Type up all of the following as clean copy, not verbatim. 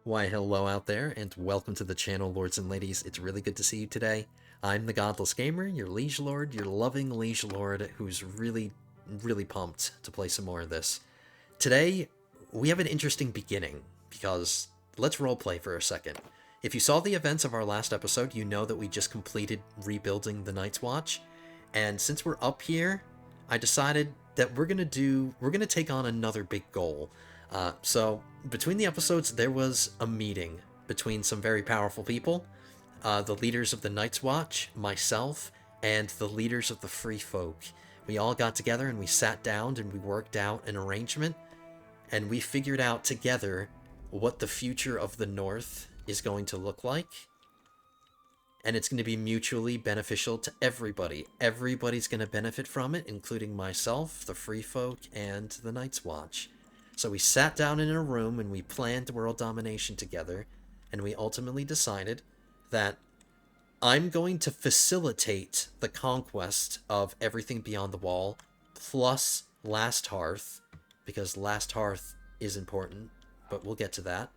Why, hello out there, and welcome to the channel, lords and ladies. It's really good to see you today. I'm the Godless Gamer, your liege lord, your loving liege lord, who's really pumped to play some more of this. Today, we have an interesting beginning, because let's roleplay for a second. If you saw the events of our last episode, you know that we just completed rebuilding the Night's Watch, and since we're up here, I decided that we're gonna take on another big goal. So between the episodes, there was a meeting between some very powerful people, the leaders of the Night's Watch, myself, and the leaders of the Free Folk. We all got together and we sat down and we worked out an arrangement, and we figured out together what the future of the North is going to look like. And it's going to be mutually beneficial to everybody. Everybody's going to benefit from it, including myself, the Free Folk, and the Night's Watch. So we sat down in a room and we planned world domination together, and we ultimately decided that I'm going to facilitate the conquest of everything beyond the wall, plus Last Hearth, because Last Hearth is important, but we'll get to that.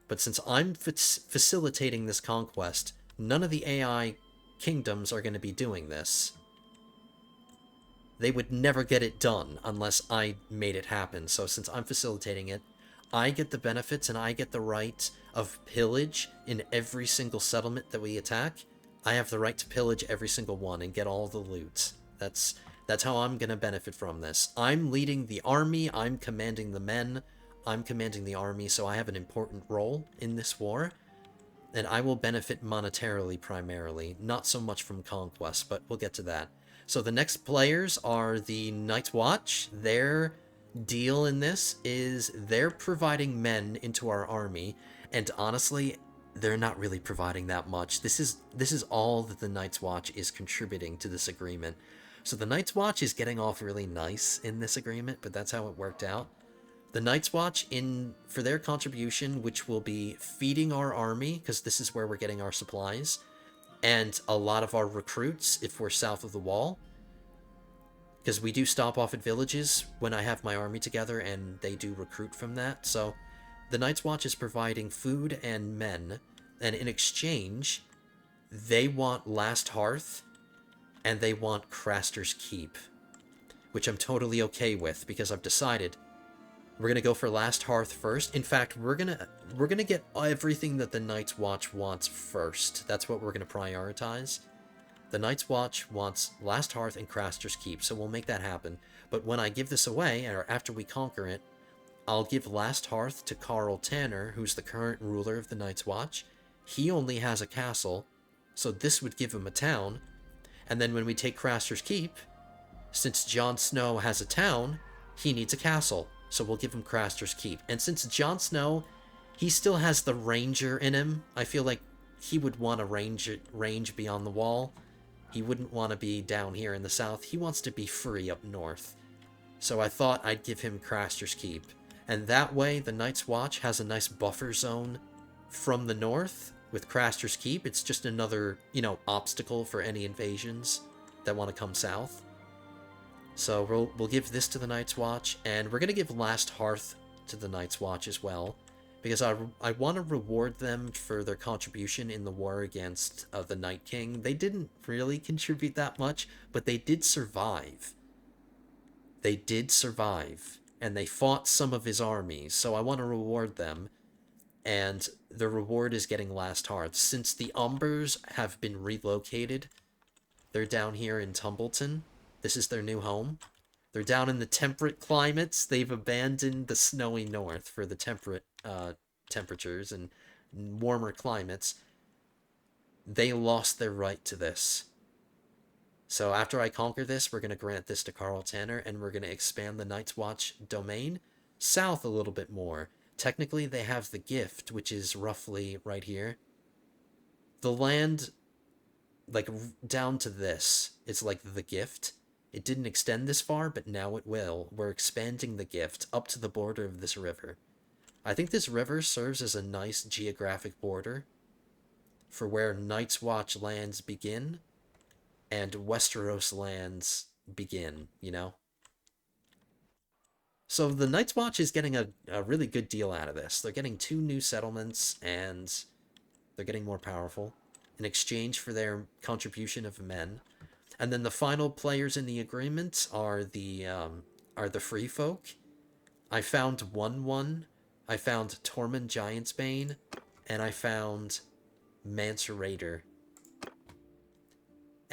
But since I'm facilitating this conquest, none of the AI kingdoms are going to be doing this. They would never get it done unless I made it happen. So since I'm facilitating it, I get the benefits and I get the right of pillage in every single settlement that we attack. I have the right to pillage every single one and get all the loot. That's how I'm going to benefit from this. I'm leading the army, I'm commanding the men, I'm commanding the army, so I have an important role in this war. And I will benefit monetarily primarily, not so much from conquest, but we'll get to that. So the next players are the Night's Watch. Their deal in this is they're providing men into our army, and honestly, they're not really providing that much. This is all that the Night's Watch is contributing to this agreement. So the Night's Watch is getting off really nice in this agreement, but that's how it worked out. The Night's Watch, for their contribution, which will be feeding our army, because this is where we're getting our supplies, and a lot of our recruits if we're south of the wall, because we do stop off at villages when I have my army together, and they do recruit from that. So the Night's Watch is providing food and men, and in exchange, they want Last Hearth, and they want Craster's Keep, which I'm totally okay with, because I've decided we're gonna go for Last Hearth first. In fact, we're gonna get everything that the Night's Watch wants first. That's what we're gonna prioritize. The Night's Watch wants Last Hearth and Craster's Keep, so we'll make that happen. But when I give this away, or after we conquer it, I'll give Last Hearth to Carl Tanner, who's the current ruler of the Night's Watch. He only has a castle, so this would give him a town. And then when we take Craster's Keep, since Jon Snow has a town, he needs a castle. So we'll give him Craster's Keep. And since Jon Snow, he still has the Ranger in him, I feel like he would want a range beyond the wall. He wouldn't want to be down here in the south. He wants to be free up north. So I thought I'd give him Craster's Keep. And that way, the Night's Watch has a nice buffer zone from the north with Craster's Keep. It's just another, obstacle for any invasions that want to come south. So we'll give this to the Night's Watch, and we're going to give Last Hearth to the Night's Watch as well, because I want to reward them for their contribution in the war against the Night King. They didn't really contribute that much, but they did survive. They did survive, and they fought some of his armies, so I want to reward them, and the reward is getting Last Hearth. Since the Umbers have been relocated, they're down here in Tumbleton. This is their new home. They're down in the temperate climates. They've abandoned the snowy north for the temperate temperatures and warmer climates. They lost their right to this. So after I conquer this, we're going to grant this to Carl Tanner, and we're going to expand the Night's Watch domain south a little bit more. Technically, they have the gift, which is roughly right here. The land, like, down to this, it's like the gift. It didn't extend this far, but now it will. We're expanding the gift up to the border of this river. I think this river serves as a nice geographic border for where Night's Watch lands begin and Westeros lands begin, So the Night's Watch is getting a really good deal out of this. They're getting 2 new settlements, and they're getting more powerful in exchange for their contribution of men. And then the final players in the agreement are the free folk. I found one. I found Tormund Giantsbane, and I found Mance Raider.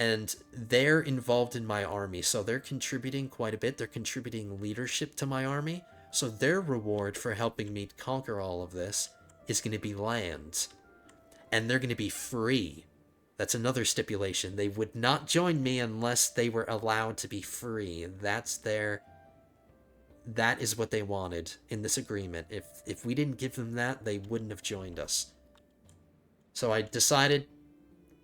And they're involved in my army, so they're contributing quite a bit. They're contributing leadership to my army. So their reward for helping me conquer all of this is going to be lands. And they're going to be free. That's another stipulation. They would not join me unless they were allowed to be free. That is what they wanted in this agreement. If we didn't give them that, they wouldn't have joined us. So I decided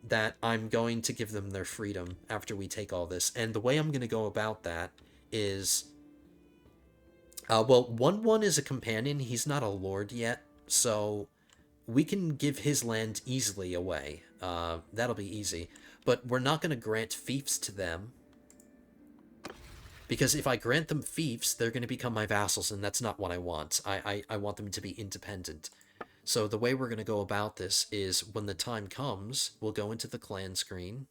that I'm going to give them their freedom after we take all this. And the way I'm going to go about that is... well, 1-1 is a companion. He's not a lord yet, so we can give his land easily away. That'll be easy. But we're not going to grant fiefs to them, because if I grant them fiefs, they're going to become my vassals, and that's not what I want. I want them to be independent. So the way we're going to go about this is when the time comes, we'll go into the clan screen.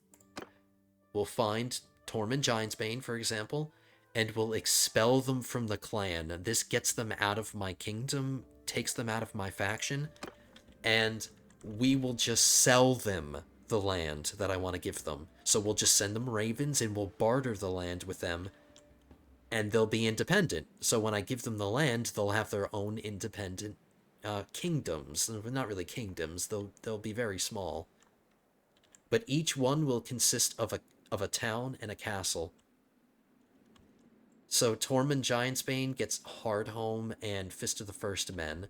We'll find Tormund Giantsbane, for example, and we'll expel them from the clan. This gets them out of my kingdom, takes them out of my faction, and we will just sell them the land that I want to give them. So we'll just send them ravens, and we'll barter the land with them, and they'll be independent. So when I give them the land, they'll have their own independent kingdoms. Not really kingdoms, they'll be very small. But each one will consist of a town and a castle. So Tormund Giantsbane gets Hardhome and Fist of the First Men.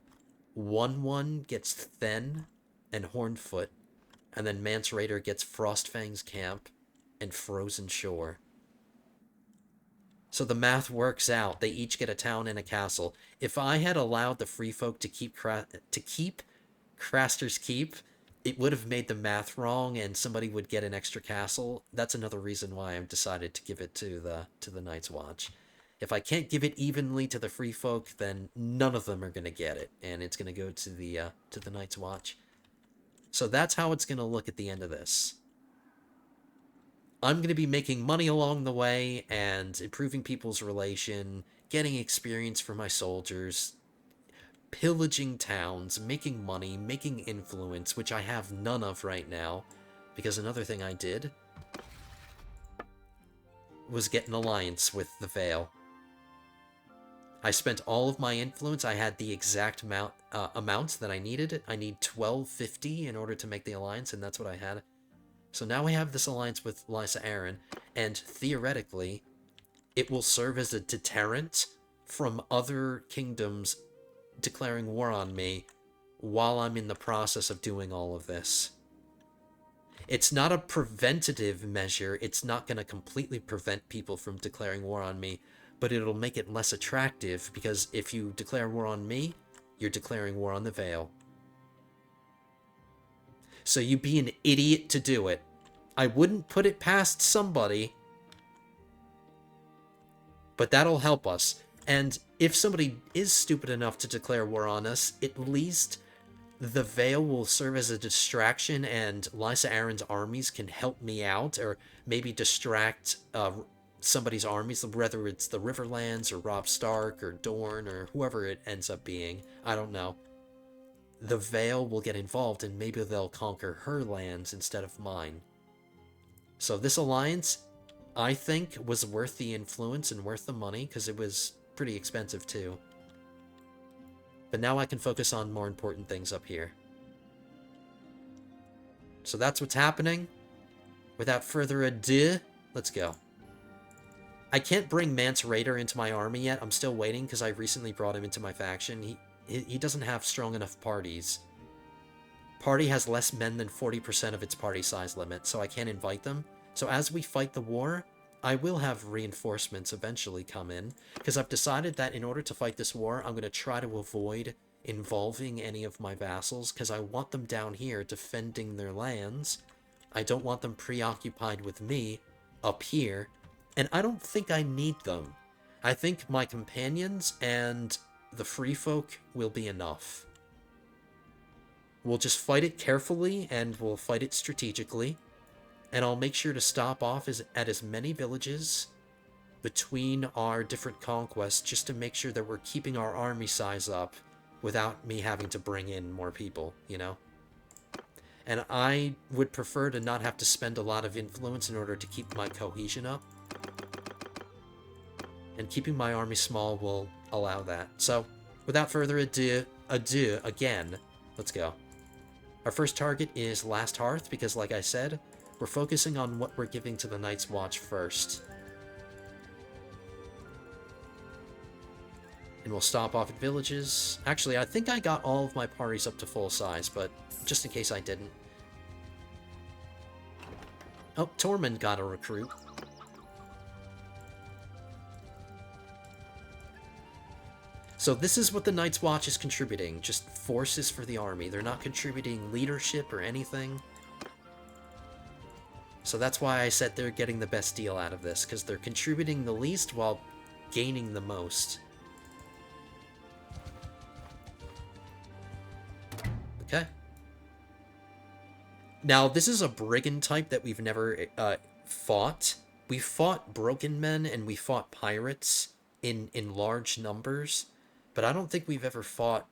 1-1 gets Then and Hornfoot. And then Mance Raider gets Frostfang's Camp and Frozen Shore. So the math works out. They each get a town and a castle. If I had allowed the free folk to keep Craster's Keep, it would have made the math wrong, and somebody would get an extra castle. That's another reason why I've decided to give it to the Night's Watch. If I can't give it evenly to the free folk, then none of them are going to get it, and it's going to go to the Night's Watch. So that's how it's going to look at the end of this. I'm going to be making money along the way and improving people's relation, getting experience for my soldiers, pillaging towns, making money, making influence, which I have none of right now, because another thing I did was get an alliance with the Vale. I spent all of my influence. I had the exact amount that I needed. I need 1250 in order to make the alliance, and that's what I had. So now we have this alliance with Lysa Arryn, and theoretically, it will serve as a deterrent from other kingdoms declaring war on me while I'm in the process of doing all of this. It's not a preventative measure. It's not going to completely prevent people from declaring war on me, but it'll make it less attractive, because if you declare war on me, you're declaring war on the Vale. So you be an idiot to do it. I wouldn't put it past somebody, but that'll help us. And if somebody is stupid enough to declare war on us, at least the Vale will serve as a distraction, and Lysa Arryn's armies can help me out, or maybe distract somebody's armies, whether it's the Riverlands or Robb Stark or Dorne or whoever it ends up being. I don't know. The Vale will get involved, and maybe they'll conquer her lands instead of mine. So this alliance, I think, was worth the influence and worth the money, because it was pretty expensive too. But now I can focus on more important things up here. So that's what's happening. Without further ado, let's go. I can't bring Mance Raider into my army yet. I'm still waiting, because I recently brought him into my faction. He doesn't have strong enough parties. Party has less men than 40% of its party size limit, so I can't invite them. So as we fight the war, I will have reinforcements eventually come in, because I've decided that in order to fight this war, I'm going to try to avoid involving any of my vassals, because I want them down here defending their lands. I don't want them preoccupied with me up here, and I don't think I need them. I think my companions and the free folk will be enough. We'll just fight it carefully, and we'll fight it strategically. And I'll make sure to stop off at as many villages between our different conquests, just to make sure that we're keeping our army size up without me having to bring in more people, you know? And I would prefer to not have to spend a lot of influence in order to keep my cohesion up. And keeping my army small will allow that. So, without further ado again, let's go. Our first target is Last Hearth, because like I said, we're focusing on what we're giving to the Night's Watch first. And we'll stop off at villages. Actually, I think I got all of my parties up to full size, but just in case I didn't. Oh, Tormund got a recruit. So this is what the Night's Watch is contributing, just forces for the army. They're not contributing leadership or anything. So that's why I said they're getting the best deal out of this, because they're contributing the least while gaining the most. Okay. Now, this is a brigand type that we've never fought. We fought broken men and we fought pirates in large numbers, but I don't think we've ever fought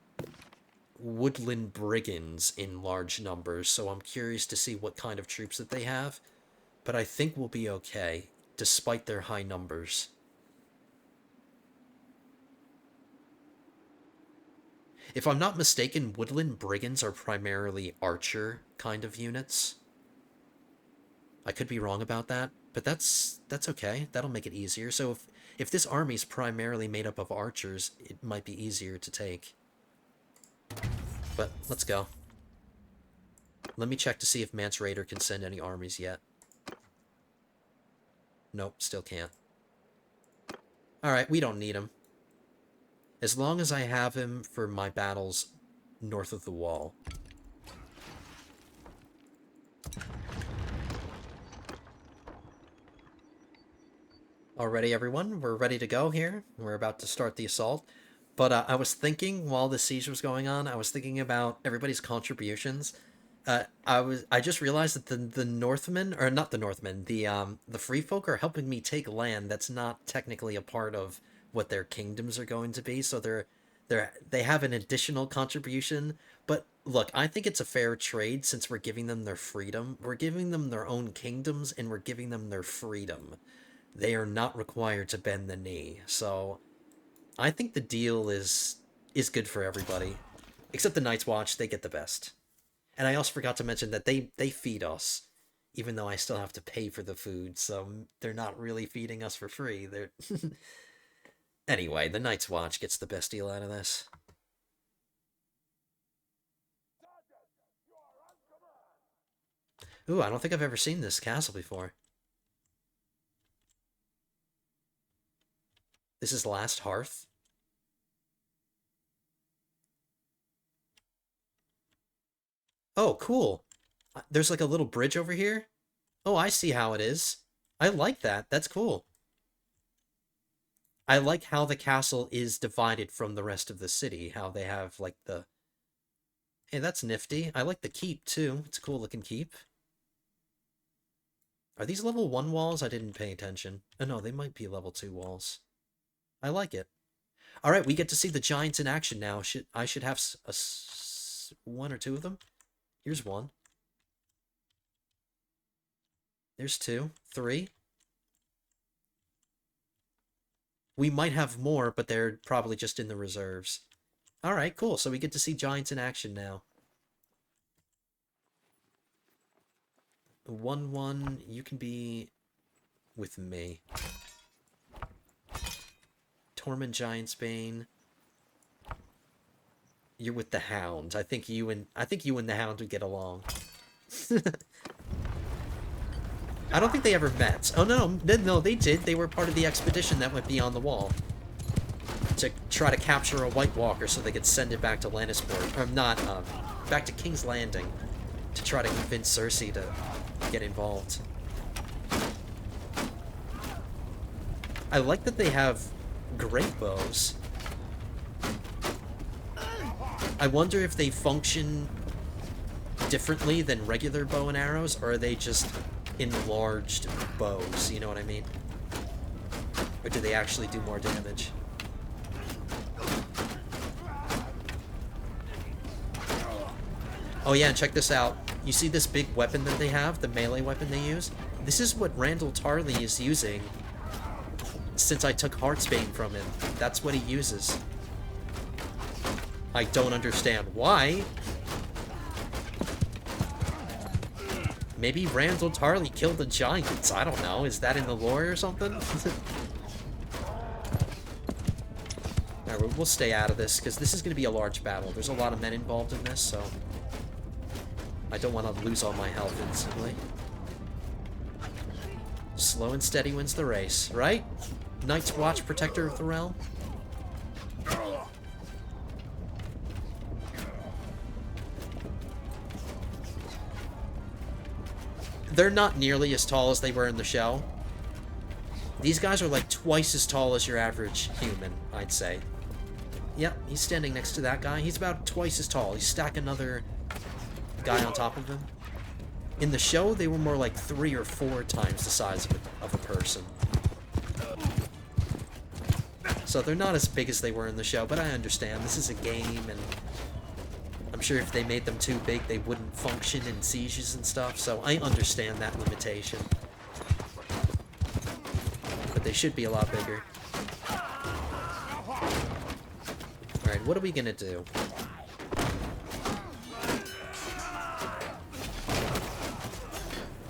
woodland brigands in large numbers, so I'm curious to see what kind of troops that they have. But I think we'll be okay, despite their high numbers. If I'm not mistaken, woodland brigands are primarily archer kind of units. I could be wrong about that, but that's okay. That'll make it easier. So if this army's primarily made up of archers, it might be easier to take. But let's go. Let me check to see if Mance Rayder can send any armies yet. Nope, still can't. Alright, we don't need him. As long as I have him for my battles north of the wall. Alrighty, everyone, we're ready to go here. We're about to start the assault. But I was thinking, while the siege was going on, I was thinking about everybody's contributions. I just realized that the Northmen, or not the Northmen, the Free Folk are helping me take land that's not technically a part of what their kingdoms are going to be, so they have an additional contribution. But look, I think it's a fair trade since we're giving them their freedom. We're giving them their own kingdoms, and we're giving them their freedom. They are not required to bend the knee, so I think the deal is good for everybody. Except the Night's Watch, they get the best. And I also forgot to mention that they feed us, even though I still have to pay for the food, so they're not really feeding us for free. They're Anyway, the Night's Watch gets the best deal out of this. Ooh, I don't think I've ever seen this castle before. This is Last Hearth. Oh, cool. There's like a little bridge over here. Oh, I see how it is. I like that. That's cool. I like how the castle is divided from the rest of the city. How they have, like, the... Hey, that's nifty. I like the keep, too. It's a cool looking keep. Are these level 1 walls? I didn't pay attention. Oh, no, they might be level 2 walls. I like it. Alright, we get to see the giants in action now. I should have one or two of them. Here's one. There's 2. 3. We might have more, but they're probably just in the reserves. Alright, cool. So we get to see giants in action now. 1-1, you can be with me. Tormund Giantsbane. You're with the Hound. I think you and the Hound would get along. I don't think they ever met. Oh no, they did. They were part of the expedition that went beyond the wall to try to capture a White Walker so they could send it back to Lannisport, or not, back to King's Landing, to try to convince Cersei to get involved. I like that they have great bows. I wonder if they function differently than regular bow and arrows, or are they just enlarged bows, you know what I mean? Or do they actually do more damage? Oh yeah, and check this out. You see this big weapon that they have, the melee weapon they use? This is what Randyll Tarly is using since I took Heartsbane from him. That's what he uses. I don't understand why. Maybe Randyll Tarly killed the giants. I don't know. Is that in the lore or something? Alright, we'll stay out of this, because this is going to be a large battle. There's a lot of men involved in this, so I don't want to lose all my health instantly. Slow and steady wins the race, right? Night's Watch, Protector of the Realm? They're not nearly as tall as they were in the show. These guys are like twice as tall as your average human, I'd say. Yep, he's standing next to that guy. He's about twice as tall. He's stacking another guy on top of him. In the show, they were more like 3 or 4 times the size of a person. So they're not as big as they were in the show, but I understand. This is a game, and I'm sure if they made them too big, they wouldn't function in sieges and stuff, so I understand that limitation. But they should be a lot bigger. Alright, what are we gonna do?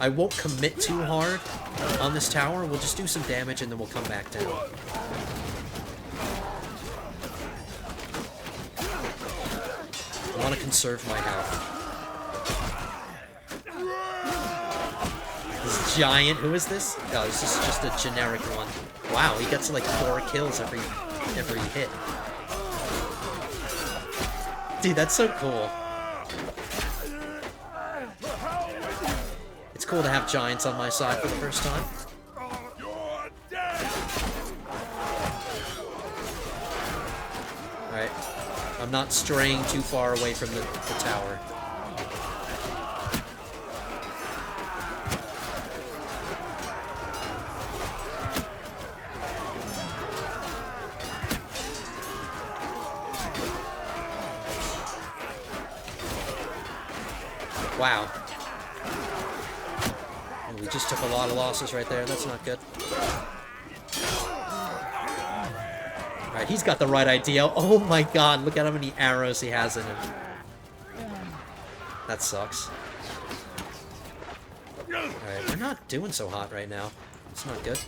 I won't commit too hard on this tower. We'll just do some damage and then we'll come back down. I want to conserve my health. This giant, who is this? Oh, this is just a generic one. Wow, he gets like 4 kills every hit. Dude, that's so cool. It's cool to have giants on my side for the first time. Alright. I'm not straying too far away from the tower. Wow. And we just took a lot of losses right there. That's not good. Alright, he's got the right idea. Oh my god, look at how many arrows he has in him. That sucks. Alright, we're not doing so hot right now. It's not good.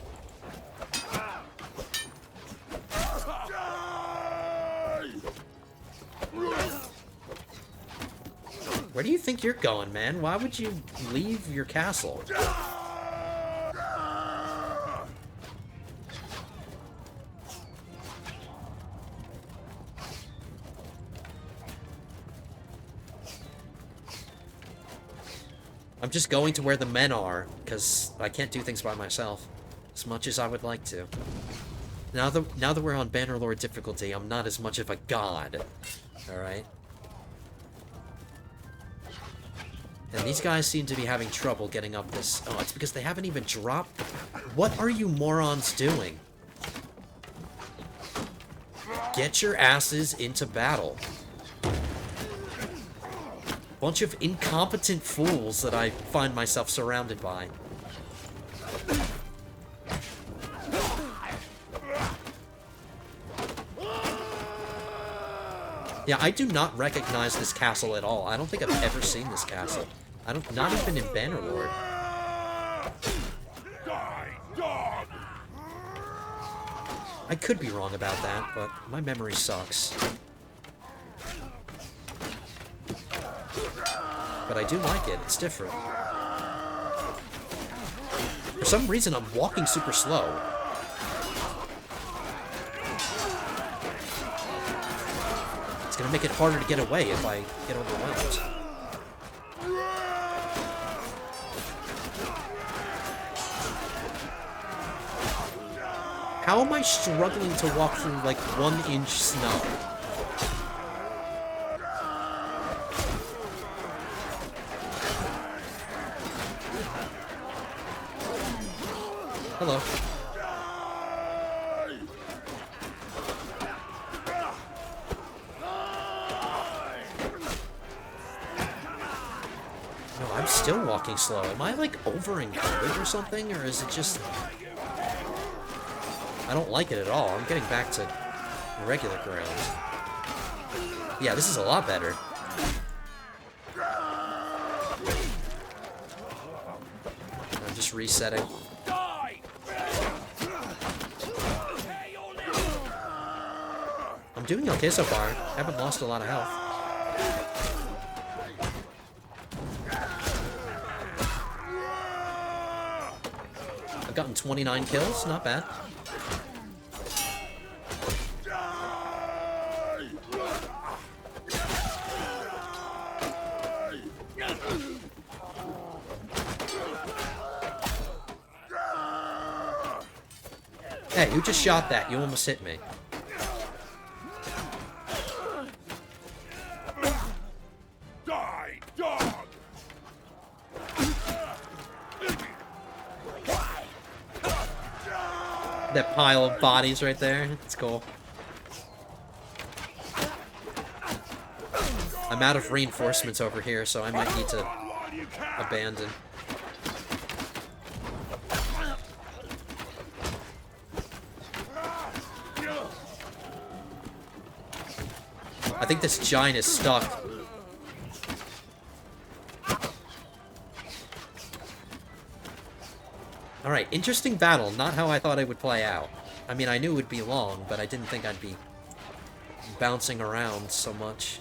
Where do you think you're going, man? Why would you leave your castle? I'm just going to where the men are, because I can't do things by myself, as much as I would like to. Now that we're on Bannerlord difficulty, I'm not as much of a god. Alright? And these guys seem to be having trouble getting up this... Oh, it's because they haven't even dropped... What are you morons doing? Get your asses into battle. Bunch of incompetent fools that I find myself surrounded by. Yeah, I do not recognize this castle at all. I don't think I've ever seen this castle. Not even in Bannerlord. I could be wrong about that, but my memory sucks. But I do like it. It's different. For some reason, I'm walking super slow. It's gonna make it harder to get away if I get overwhelmed. How am I struggling to walk through, like, 1-inch snow? Hello. No, I'm still walking slow. Am I, like, over-encumbered or something? Or is it just... I don't like it at all. I'm getting back to regular ground. Yeah, this is a lot better. I'm just resetting. I'm doing okay so far. I haven't lost a lot of health. I've gotten 29 kills, not bad. Hey, who just shot that? You almost hit me. Die, dog! That pile of bodies right there. It's cool. I'm out of reinforcements over here, so I might need to abandon. I think this giant is stuck. Alright, interesting battle. Not how I thought it would play out. I mean, I knew it would be long, but I didn't think I'd be bouncing around so much.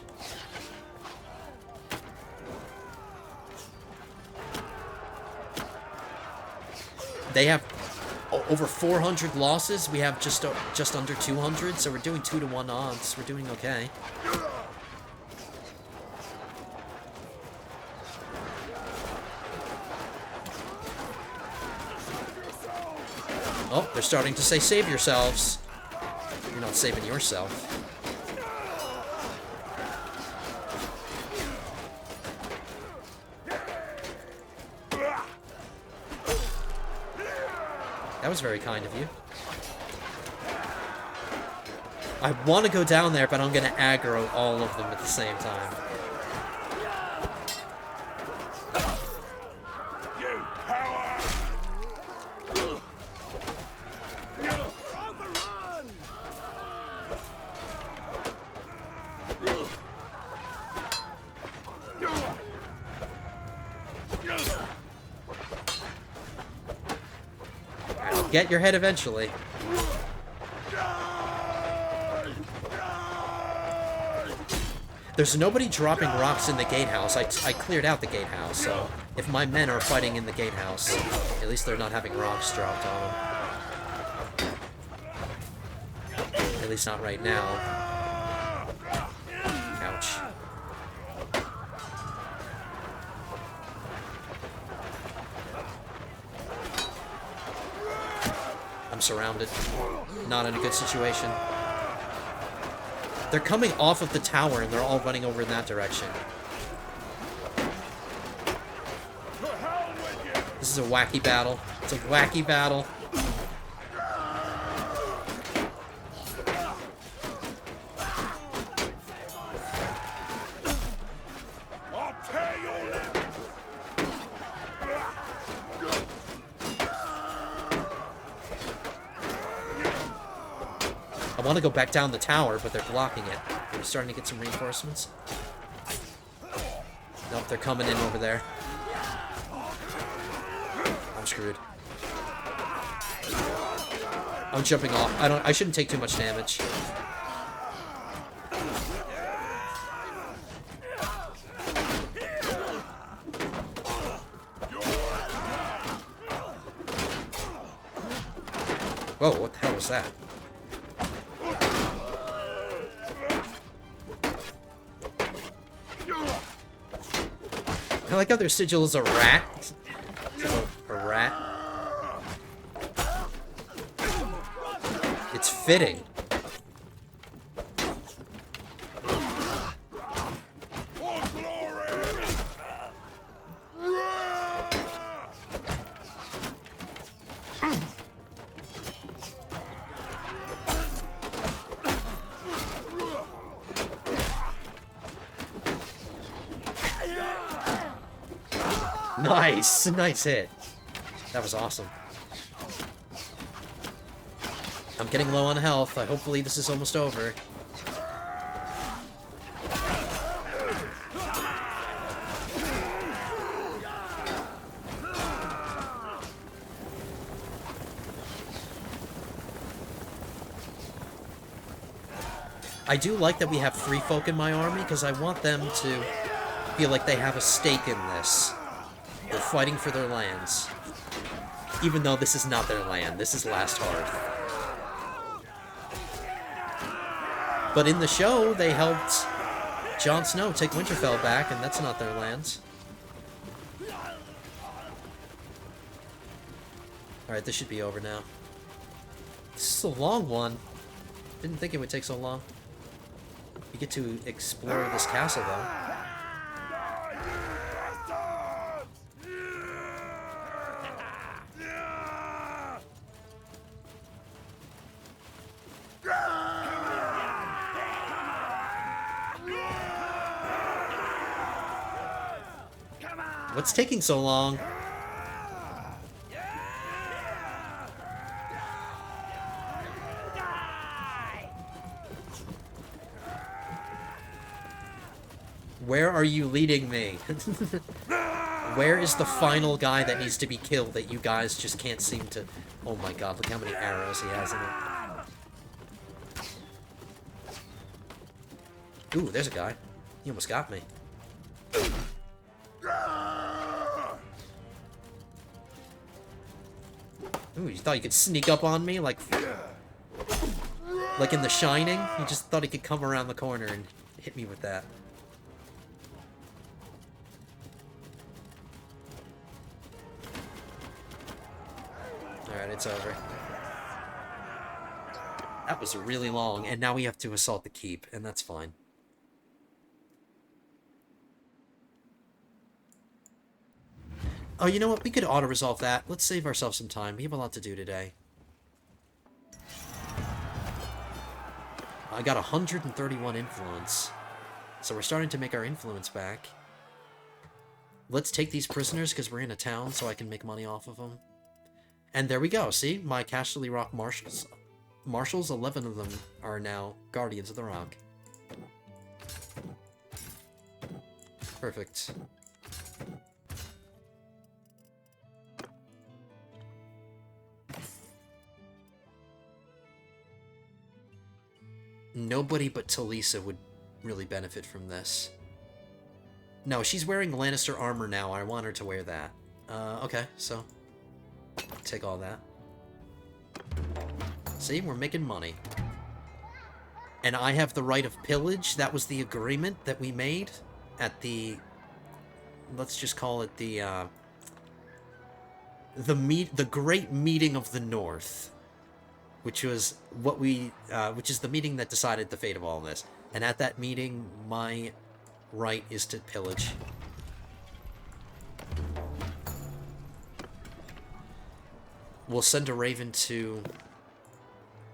They have over 400 losses. We have just under 200, so we're doing 2-to-1 odds. We're doing okay. Oh, they're starting to say save yourselves. You're not saving yourself. That was very kind of you. I want to go down there, but I'm going to aggro all of them at the same time. Get your head eventually. There's nobody dropping rocks in the gatehouse. I cleared out the gatehouse, so if my men are fighting in the gatehouse, at least they're not having rocks dropped on them. At least not right now. Ouch. I'm surrounded. Not in a good situation. They're coming off of the tower and they're all running over in that direction. This is a wacky battle. It's a wacky battle. I want to go back down the tower, but they're blocking it. We're starting to get some reinforcements. Nope, they're coming in over there. I'm screwed. I'm jumping off. I shouldn't take too much damage. Whoa, what the hell was that? I like how their sigil is a rat. A rat. It's fitting. For glory! Nice! Nice hit. That was awesome. I'm getting low on health. Hopefully this is almost over. I do like that we have free folk in my army, because I want them to feel like they have a stake in this. They're fighting for their lands. Even though this is not their land, this is Last Hearth. But in the show, they helped Jon Snow take Winterfell back, and that's not their lands. Alright, this should be over now. This is a long one. Didn't think it would take so long. You get to explore this castle, though. What's taking so long? Where are you leading me? Where is the final guy that needs to be killed that you guys just can't seem to... Oh my god, look how many arrows he has in it. Ooh, there's a guy. He almost got me. Ooh, you thought you could sneak up on me like in The Shining? You just thought he could come around the corner and hit me with that. Alright, it's over. That was really long, and now we have to assault the keep, and that's fine. Oh, you know what? We could auto-resolve that. Let's save ourselves some time. We have a lot to do today. I got 131 influence. So we're starting to make our influence back. Let's take these prisoners because we're in a town so I can make money off of them. And there we go. See? My Casterly Rock Marshals. 11 of them are now Guardians of the Rock. Perfect. Nobody but Talisa would really benefit from this. No, she's wearing Lannister armor now. I want her to wear that. Okay, so... take all that. See, we're making money. And I have the right of pillage. That was the agreement that we made at the... let's just call it the Great Meeting of the North. Which was what we, which is the meeting that decided the fate of all of this. And at that meeting, my right is to pillage. We'll send a raven to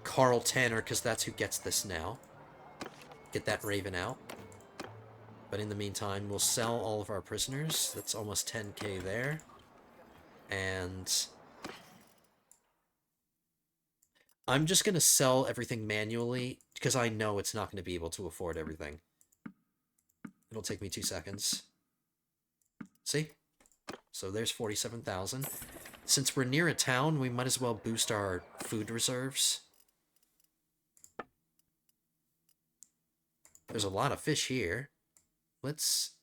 Carl Tanner, because that's who gets this now. Get that raven out. But in the meantime, we'll sell all of our prisoners. That's almost 10k there. And... I'm just going to sell everything manually, because I know it's not going to be able to afford everything. It'll take me 2 seconds. See? So there's 47,000. Since we're near a town, we might as well boost our food reserves. There's a lot of fish here. Let's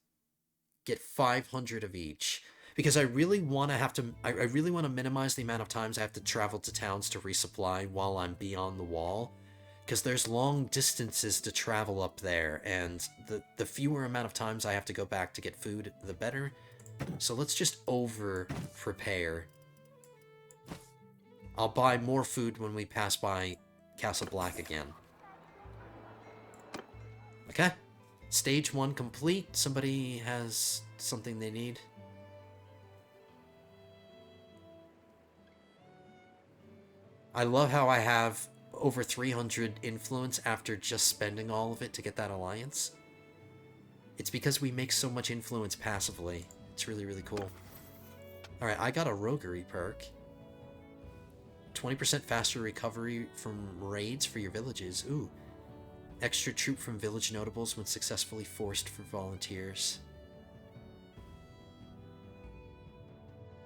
get 500 of each. Because I really want to I really want to minimize the amount of times I have to travel to towns to resupply while I'm beyond the wall. Because there's long distances to travel up there, and the fewer amount of times I have to go back to get food, the better. So let's just over-prepare. I'll buy more food when we pass by Castle Black again. Okay. Stage 1 complete. Somebody has something they need. I love how I have over 300 influence after just spending all of it to get that alliance. It's because we make so much influence passively. It's really, really cool. Alright, I got a roguery perk. 20% faster recovery from raids for your villages. Ooh. Extra troop from village notables when successfully forced for volunteers.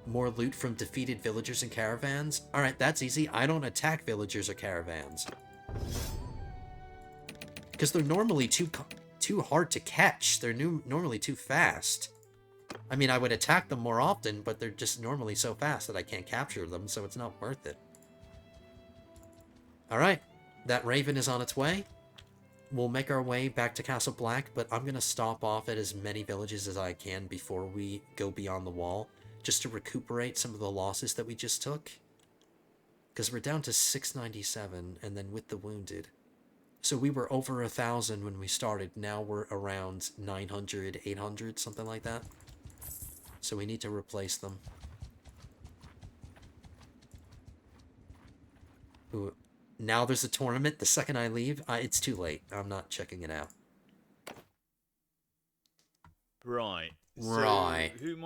More loot from defeated villagers and caravans. Alright, that's easy. I don't attack villagers or caravans. Because they're normally too hard to catch. They're normally too fast. I mean, I would attack them more often, but they're just normally so fast that I can't capture them, so it's not worth it. Alright, that raven is on its way. We'll make our way back to Castle Black, but I'm going to stop off at as many villages as I can before we go beyond the wall, just to recuperate some of the losses that we just took. Because we're down to 697, and then with the wounded. So we were over 1,000 when we started, now we're around 900, 800, something like that. So we need to replace them. Ooh. Now there's a tournament. The second I leave, it's too late. I'm not checking it out. Right. Right. So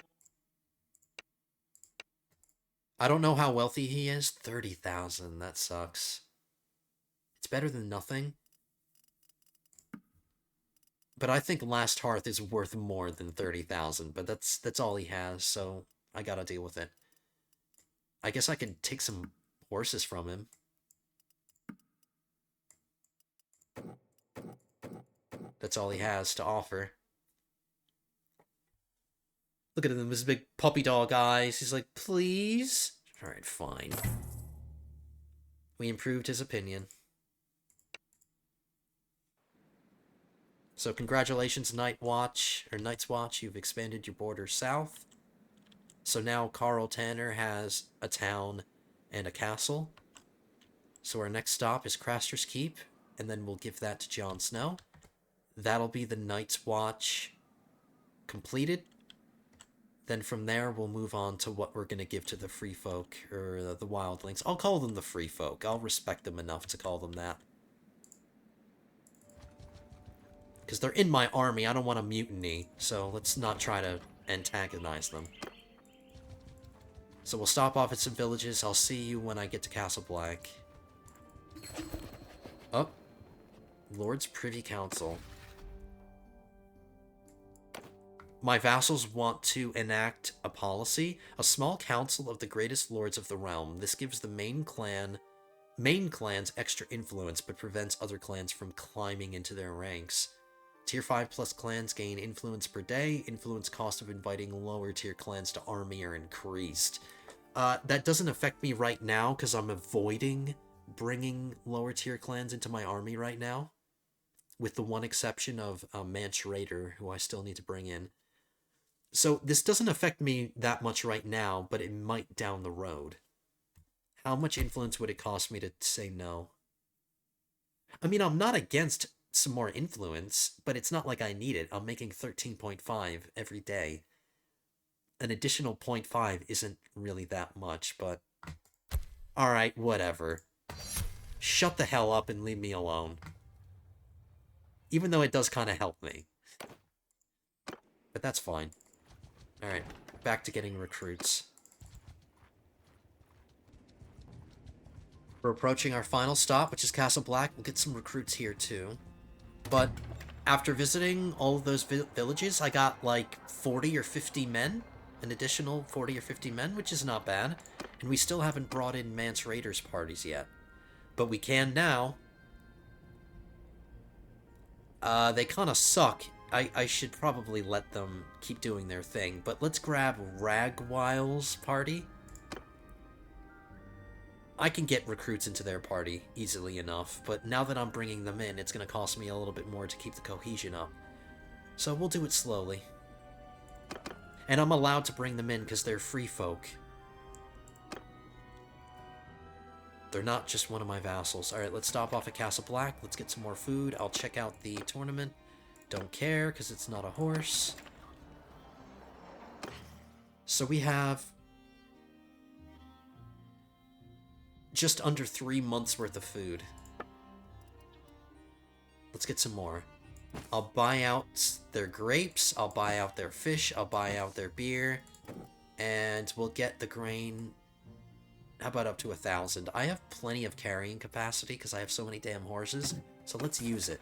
I don't know how wealthy he is. 30,000. That sucks. It's better than nothing. But I think Last Hearth is worth more than 30,000. But that's all he has, so I gotta deal with it. I guess I could take some horses from him. That's all he has to offer. Look at him, his big puppy dog eyes. He's like, please? Alright, fine. We improved his opinion. So congratulations, Night's Watch. You've expanded your border south. So now Carl Tanner has a town and a castle. So our next stop is Craster's Keep, and then we'll give that to Jon Snow. That'll be the Night's Watch completed. Then from there, we'll move on to what we're going to give to the Free Folk, or the Wildlings. I'll call them the Free Folk. I'll respect them enough to call them that. Because they're in my army, I don't want a mutiny, so let's not try to antagonize them. So we'll stop off at some villages. I'll see you when I get to Castle Black. Oh. Lord's Privy Council. My vassals want to enact a policy, a small council of the greatest lords of the realm. This gives the main clans extra influence, but prevents other clans from climbing into their ranks. Tier 5 plus clans gain influence per day. Influence cost of inviting lower tier clans to army are increased. That doesn't affect me right now, because I'm avoiding bringing lower tier clans into my army right now. With the one exception of Manch Raider, who I still need to bring in. So this doesn't affect me that much right now, but it might down the road. How much influence would it cost me to say no? I mean, I'm not against some more influence, but it's not like I need it. I'm making 13.5 every day. An additional 0.5 isn't really that much, but... Alright, whatever. Shut the hell up and leave me alone. Even though it does kind of help me. But that's fine. Alright, back to getting recruits. We're approaching our final stop, which is Castle Black. We'll get some recruits here, too. But after visiting all of those villages, I got like 40 or 50 men. An additional 40 or 50 men, which is not bad. And we still haven't brought in Mance Raiders parties yet. But we can now. They kind of suck. I should probably let them keep doing their thing. But let's grab Ragwile's party. I can get recruits into their party easily enough, but now that I'm bringing them in, it's going to cost me a little bit more to keep the cohesion up. So we'll do it slowly. And I'm allowed to bring them in because they're free folk. They're not just one of my vassals. Alright, let's stop off at Castle Black. Let's get some more food. I'll check out the tournament. Don't care, because it's not a horse. So we have just under 3 months worth of food. Let's get some more. I'll buy out their grapes, I'll buy out their fish, I'll buy out their beer, and we'll get the grain. How about up to 1,000? I have plenty of carrying capacity because I have so many damn horses, so let's use it.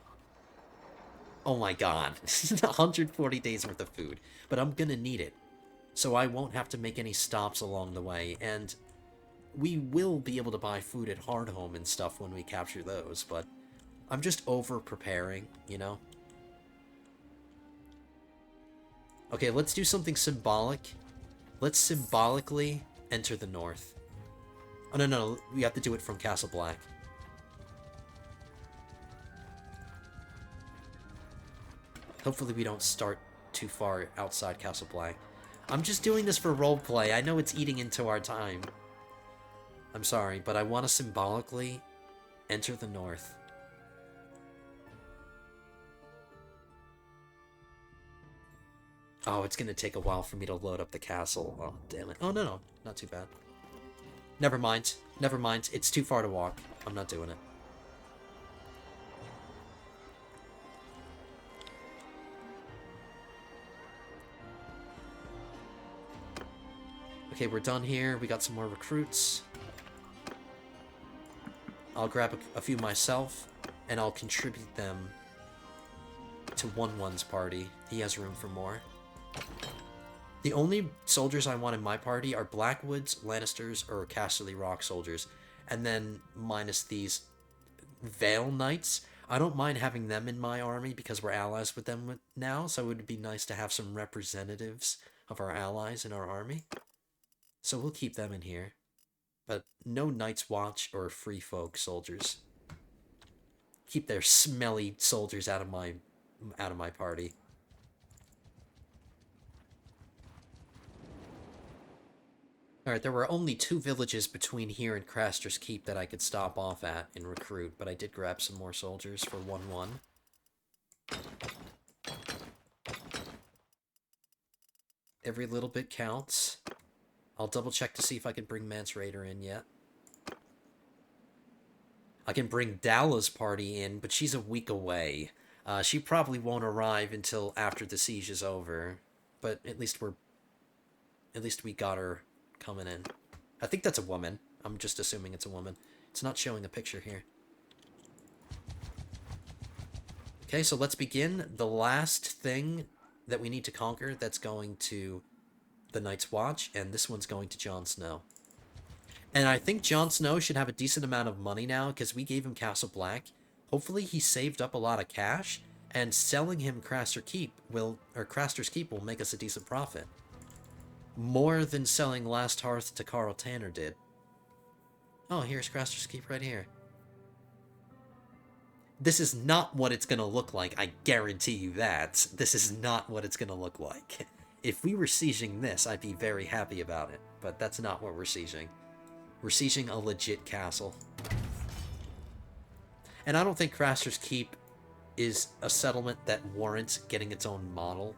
Oh my god, 140 days worth of food, but I'm gonna need it, so I won't have to make any stops along the way, and we will be able to buy food at Hardhome and stuff when we capture those, but I'm just over-preparing, you know? Okay, let's do something symbolic. Let's symbolically enter the north. Oh, no, we have to do it from Castle Black. Hopefully we don't start too far outside Castle Black. I'm just doing this for roleplay. I know it's eating into our time. I'm sorry, but I want to symbolically enter the north. Oh, it's gonna take a while for me to load up the castle. Oh, damn it. Oh, no, not too bad. Never mind. Never mind. It's too far to walk. I'm not doing it. Okay, we're done here. We got some more recruits. I'll grab a few myself, and I'll contribute them to 1-1's party. He has room for more. The only soldiers I want in my party are Blackwoods, Lannisters, or Casterly Rock soldiers. And then minus these Vale Knights. I don't mind having them in my army because we're allies with them now, so it would be nice to have some representatives of our allies in our army. So we'll keep them in here. But no Night's Watch or Free Folk soldiers. Keep their smelly soldiers out of my party. Alright, there were only 2 villages between here and Craster's Keep that I could stop off at and recruit, but I did grab some more soldiers for 1-1. Every little bit counts. I'll double check to see if I can bring Mance Raider in yet. I can bring Dalla's party in, but she's a week away. She probably won't arrive until after the siege is over, but at least we got her coming in. I think that's a woman. I'm just assuming it's a woman. It's not showing a picture here. Okay, so let's begin. The last thing that we need to conquer that's going to the Night's Watch, and this one's going to Jon Snow. And I think Jon Snow should have a decent amount of money now, because we gave him Castle Black. Hopefully he saved up a lot of cash, and selling him Craster's Keep will make us a decent profit. More than selling Last Hearth to Carl Tanner did. Oh, here's Craster's Keep right here. This is not what it's gonna look like, I guarantee you that. This is not what it's gonna look like. If we were sieging this, I'd be very happy about it, but that's not what we're sieging. We're sieging a legit castle. And I don't think Craster's Keep is a settlement that warrants getting its own model.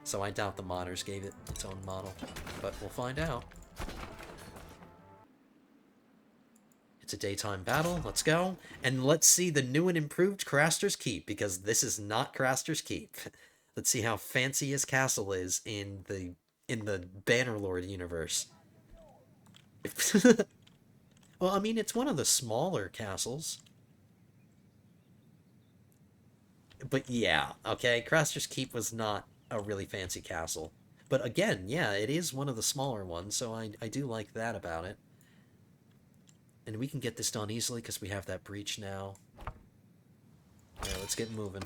So I doubt the modders gave it its own model, but we'll find out. It's a daytime battle, let's go. And let's see the new and improved Craster's Keep, because this is not Craster's Keep. Let's see how fancy his castle is in the Bannerlord universe. Well, I mean, it's one of the smaller castles. But yeah, okay, Craster's Keep was not a really fancy castle. But again, yeah, it is one of the smaller ones, so I do like that about it. And we can get this done easily because we have that breach now. Yeah, let's get moving.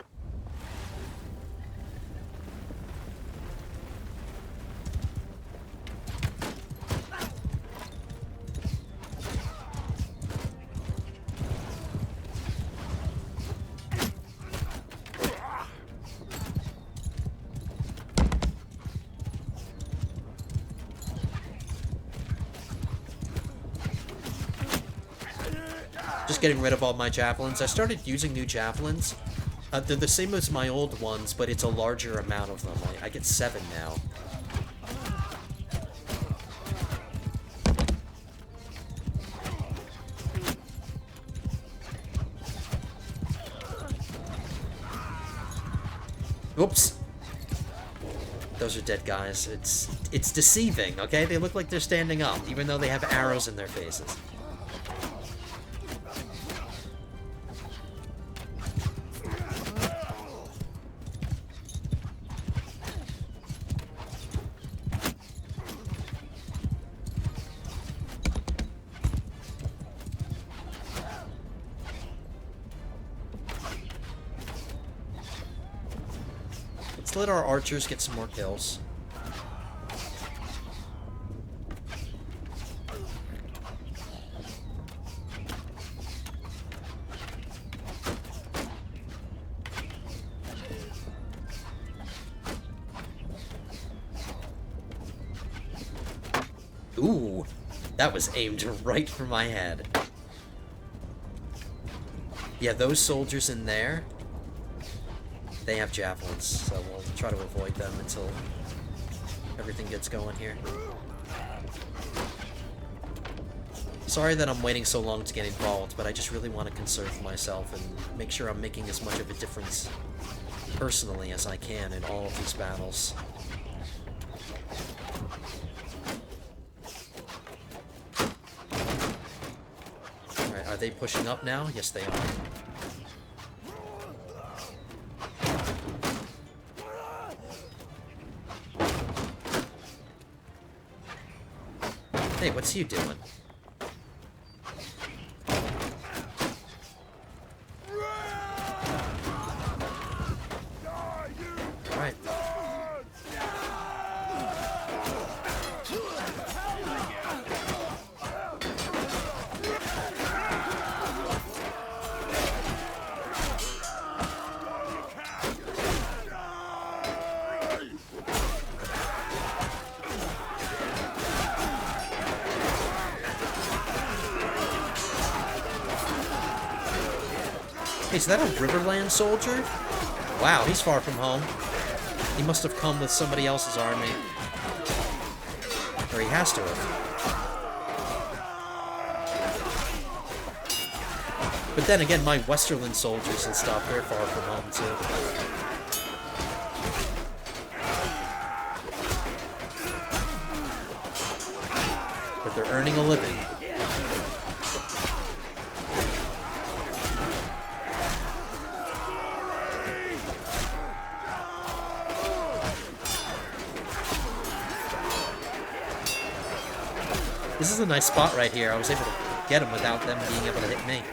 Just getting rid of all my javelins. I started using new javelins. They're the same as my old ones, but it's a larger amount of them. I get 7 now. Oops. Those are dead guys. It's deceiving, okay? They look like they're standing up, even though they have arrows in their faces. Let's let our archers get some more kills. Ooh, that was aimed right for my head. Yeah, those soldiers in there, they have javelins, so we'll try to avoid them until everything gets going here. Sorry that I'm waiting so long to get involved, but I just really want to conserve myself and make sure I'm making as much of a difference personally as I can in all of these battles. Alright, are they pushing up now? Yes, they are. Hey, what's you doing? Alright. Hey, is that a Riverland soldier? Wow, he's far from home. He must have come with somebody else's army. Or he has to have. But then again, my Westerland soldiers and stuff, they're far from home too. But they're earning a living. This is a nice spot right here. I was able to get them without them being able to hit me.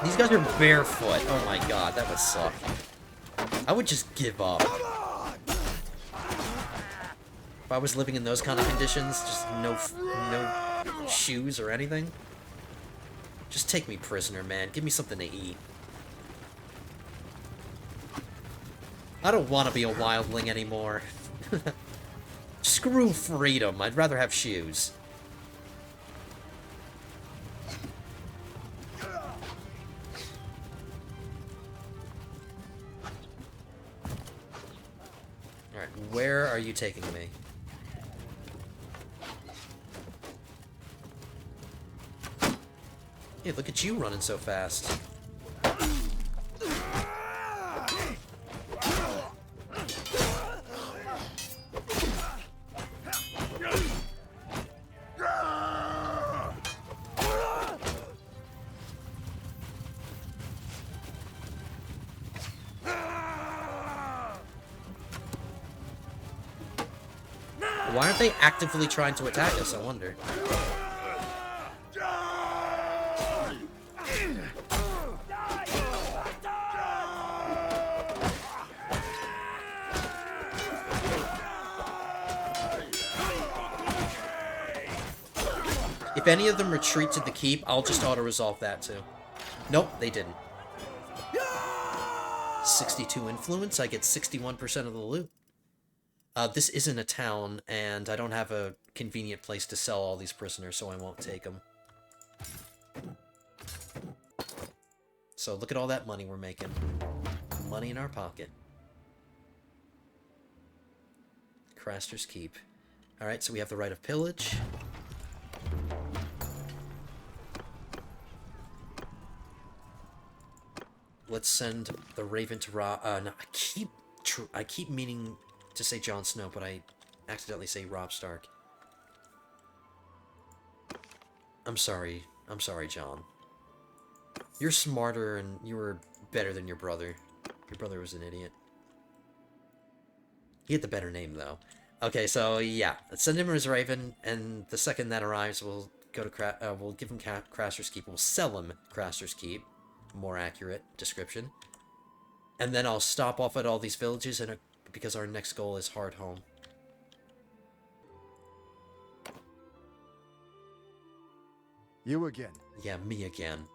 These guys are barefoot. Oh my god, that would suck. I would just give up. If I was living in those kind of conditions, just no shoes or anything. Just take me prisoner, man. Give me something to eat. I don't want to be a wildling anymore. Screw freedom. I'd rather have shoes. Alright, where are you taking me? Hey, look at you running so fast. Why aren't they actively trying to attack us, I wonder? if any of them retreat to the keep, I'll just auto-resolve that too. Nope, they didn't. 62 influence, I get 61% of the loot. This isn't a town, and I don't have a convenient place to sell all these prisoners, so I won't take them. So look at all that money we're making. Money in our pocket. Craster's Keep. Alright, so we have the right of pillage. Let's send the Raven to no, I keep meaning to say Jon Snow, but I accidentally say Robb Stark. I'm sorry, Jon. You're smarter and you were better than your brother. Your brother was an idiot. He had the better name, though. Okay, so yeah, let's send him as Raven, and the second that arrives, we'll go to we'll give him Craster's Keep. We'll sell him Craster's Keep. More accurate description. And then I'll stop off at all these villages, and because our next goal is Hardhome. You again. Yeah, me again.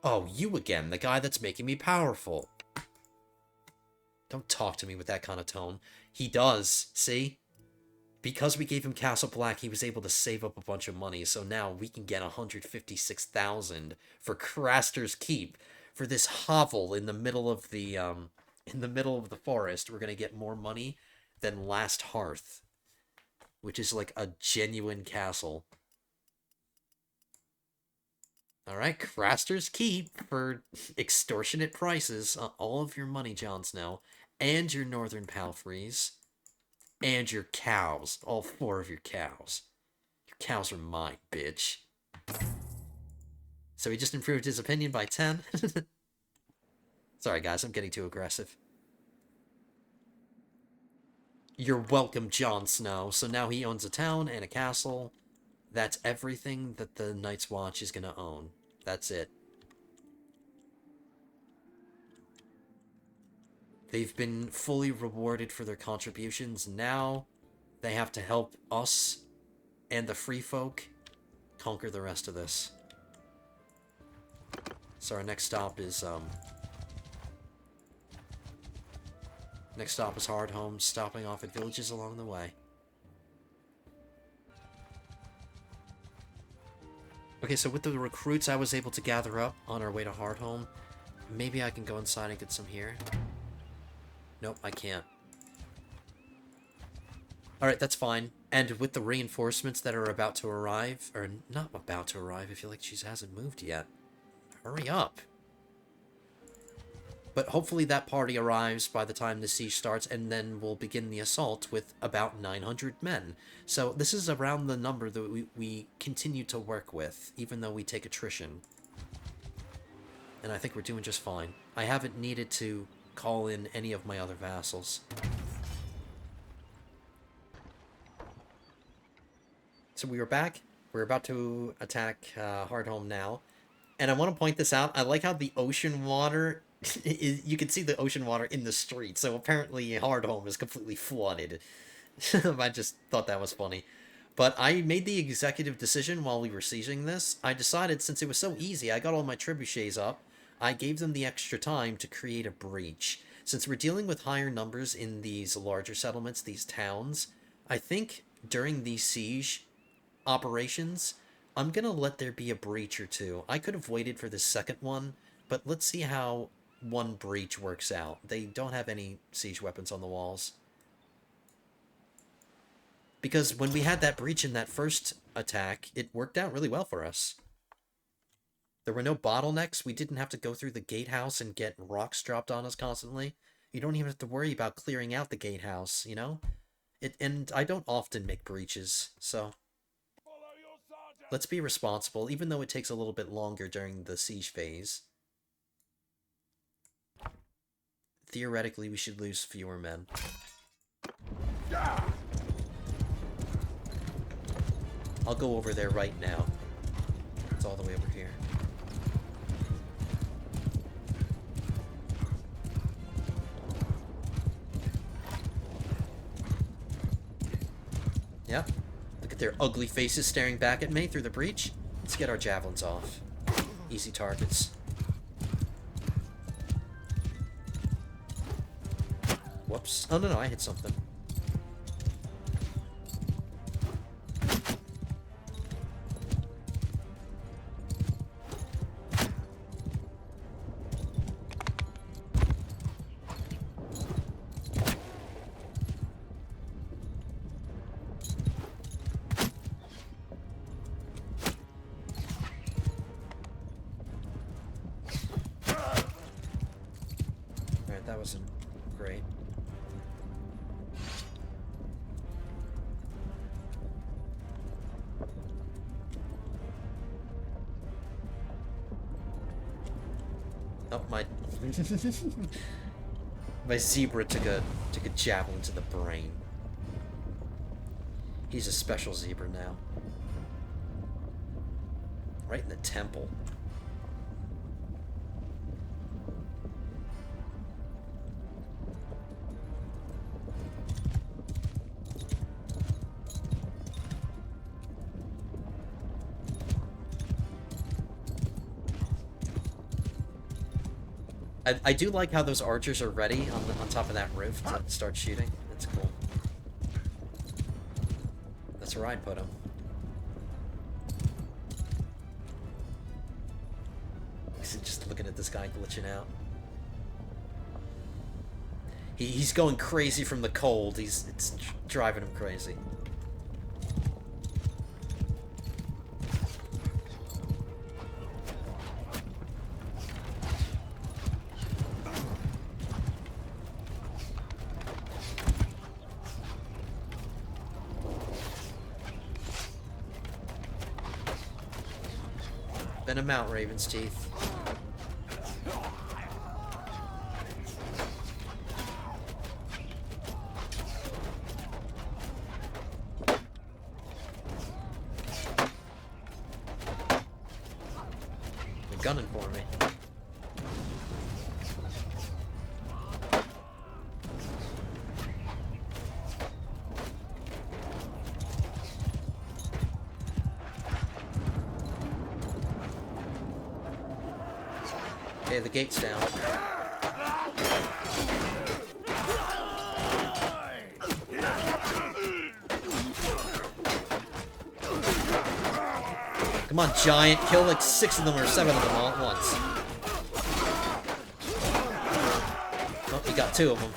Oh, you again, the guy that's making me powerful. Don't talk to me with that kind of tone. He does, see? Because we gave him Castle Black, he was able to save up a bunch of money, so now we can get 156,000 for Craster's Keep. For this hovel in the middle of the forest, we're gonna get more money than Last Hearth, which is like a genuine castle. Alright, Craster's Keep for extortionate prices. All of your money, Jon Snow, and your northern palfreys, and your cows. All 4 of your cows. Your cows are mine, bitch. So he just improved his opinion by 10? Sorry, guys, I'm getting too aggressive. You're welcome, Jon Snow. So now he owns a town and a castle. That's everything that the Night's Watch is gonna own. That's it. They've been fully rewarded for their contributions. Now they have to help us and the free folk conquer the rest of this. So our next stop is Hardhome, stopping off at villages along the way. Okay, so with the recruits I was able to gather up on our way to Hardhome, maybe I can go inside and get some here. Nope, I can't. Alright, that's fine. And with the reinforcements that are about to arrive, or not about to arrive, I feel like she hasn't moved yet. Hurry up. But hopefully that party arrives by the time the siege starts, and then we'll begin the assault with about 900 men. So this is around the number that we continue to work with, even though we take attrition. And I think we're doing just fine. I haven't needed to call in any of my other vassals. So we were back. We're about to attack Hardhome now. And I want to point this out. I like how the ocean water... you can see the ocean water in the street, so apparently Hardhome is completely flooded. I just thought that was funny. But I made the executive decision while we were sieging this. I decided, since it was so easy, I got all my trebuchets up, I gave them the extra time to create a breach. Since we're dealing with higher numbers in these larger settlements, these towns, I think during these siege operations, I'm gonna let there be a breach or two. I could have waited for the second one, but let's see how one breach works out. They don't have any siege weapons on the walls. Because when we had that breach in that first attack, it worked out really well for us. There were no bottlenecks. We didn't have to go through the gatehouse and get rocks dropped on us constantly. You don't even have to worry about clearing out the gatehouse, you know? And I don't often make breaches, so... let's be responsible, even though it takes a little bit longer during the siege phase. Theoretically, we should lose fewer men. I'll go over there right now. It's all the way over here. Yep. Look With their ugly faces staring back at me through the breach. Let's get our javelins off. Easy targets. Whoops. Oh, no, I hit something. Alright, that wasn't great. Oh, my... my zebra took a javelin to the brain. He's a special zebra now. Right in the temple. I do like how those archers are ready on top of that roof to start shooting. That's cool. That's where I'd put them. Just looking at this guy glitching out. He's going crazy from the cold. It's driving him crazy. Been a Mount Raven's teeth. They're gunning for me. Okay, the gate's down. Come on, giant. Kill like 6 of them or 7 of them all at once. Oh, you got 2 of them.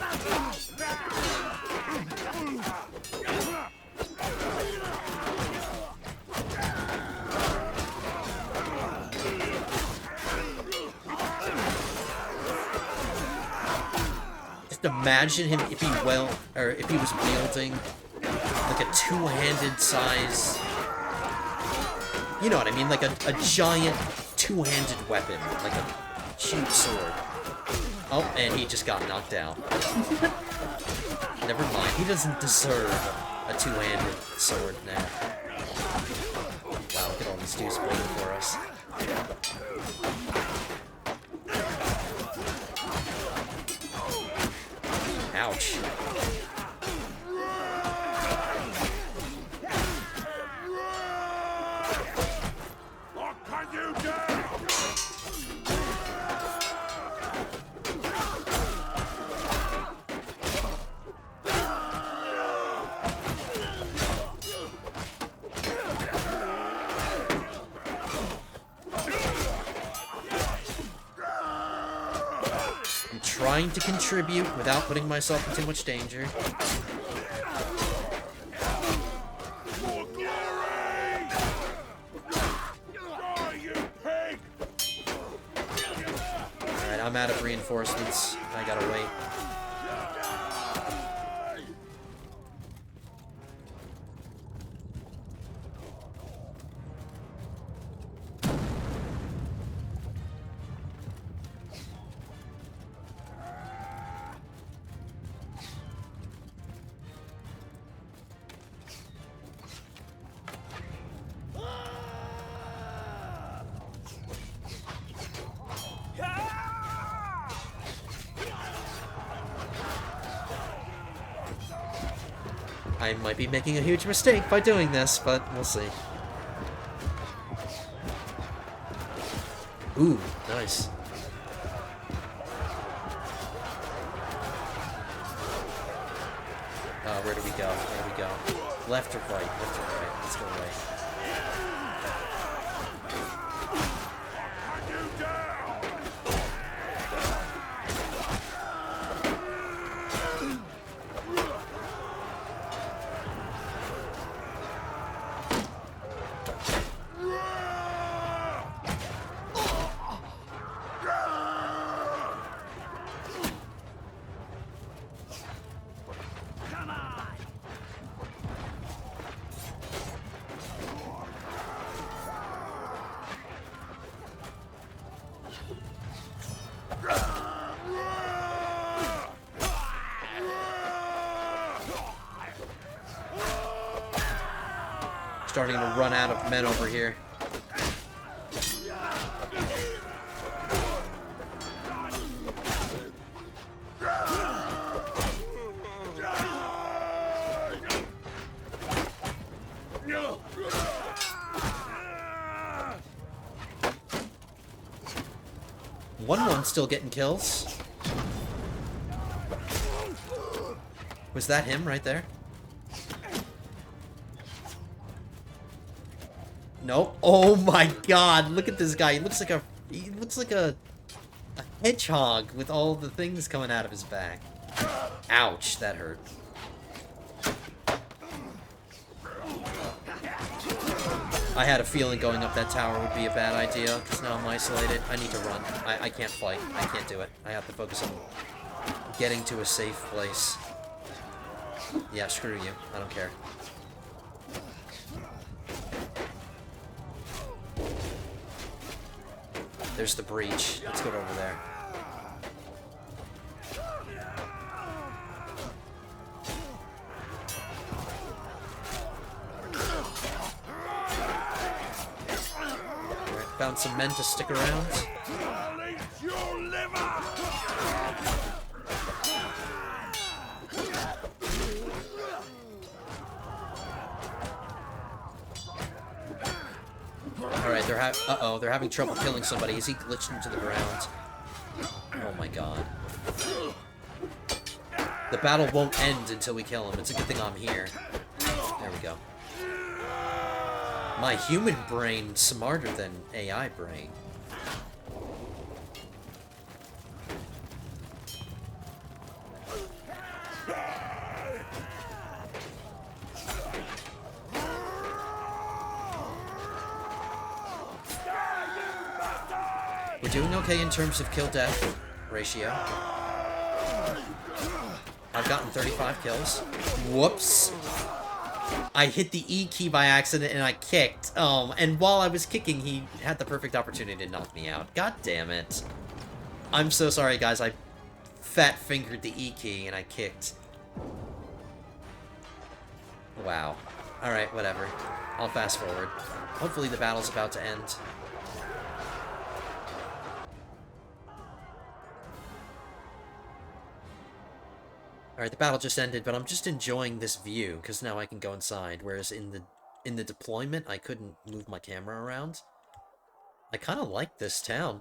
Imagine him if he was wielding like a two-handed size, you know what I mean, like a giant two-handed weapon, like a huge sword. Oh, and he just got knocked out. Never mind, he doesn't deserve a two-handed sword now. Wow, look at all these dudes waiting for us. Ouch. What can you do? I'm trying to contribute without putting myself in too much danger. Alright, I'm out of reinforcements. I gotta wait. I might be making a huge mistake by doing this, but we'll see. Ooh, nice. Where do we go? Where do we go? Left or right? Left or right? Let's go right. Starting to run out of men over here. One's still getting kills. Was that him right there? Nope. Oh my god, look at this guy. He looks like a hedgehog with all the things coming out of his back. Ouch, that hurt. I had a feeling going up that tower would be a bad idea, because now I'm isolated. I need to run. I can't fight. I can't do it. I have to focus on getting to a safe place. Yeah, screw you. I don't care. There's the breach. Let's go over there. Alright, found some men to stick around. Alright, they're having trouble killing somebody. Is he glitched into the ground? Oh my god. The battle won't end until we kill him. It's a good thing I'm here. There we go. My human brain smarter than AI brain. We're doing okay in terms of kill-death ratio. I've gotten 35 kills. Whoops. I hit the E key by accident and I kicked. And while I was kicking, he had the perfect opportunity to knock me out. God damn it. I'm so sorry, guys. I fat-fingered the E key and I kicked. Wow. Alright, whatever. I'll fast forward. Hopefully the battle's about to end. Alright, the battle just ended, but I'm just enjoying this view, because now I can go inside, whereas in the deployment, I couldn't move my camera around. I kind of like this town.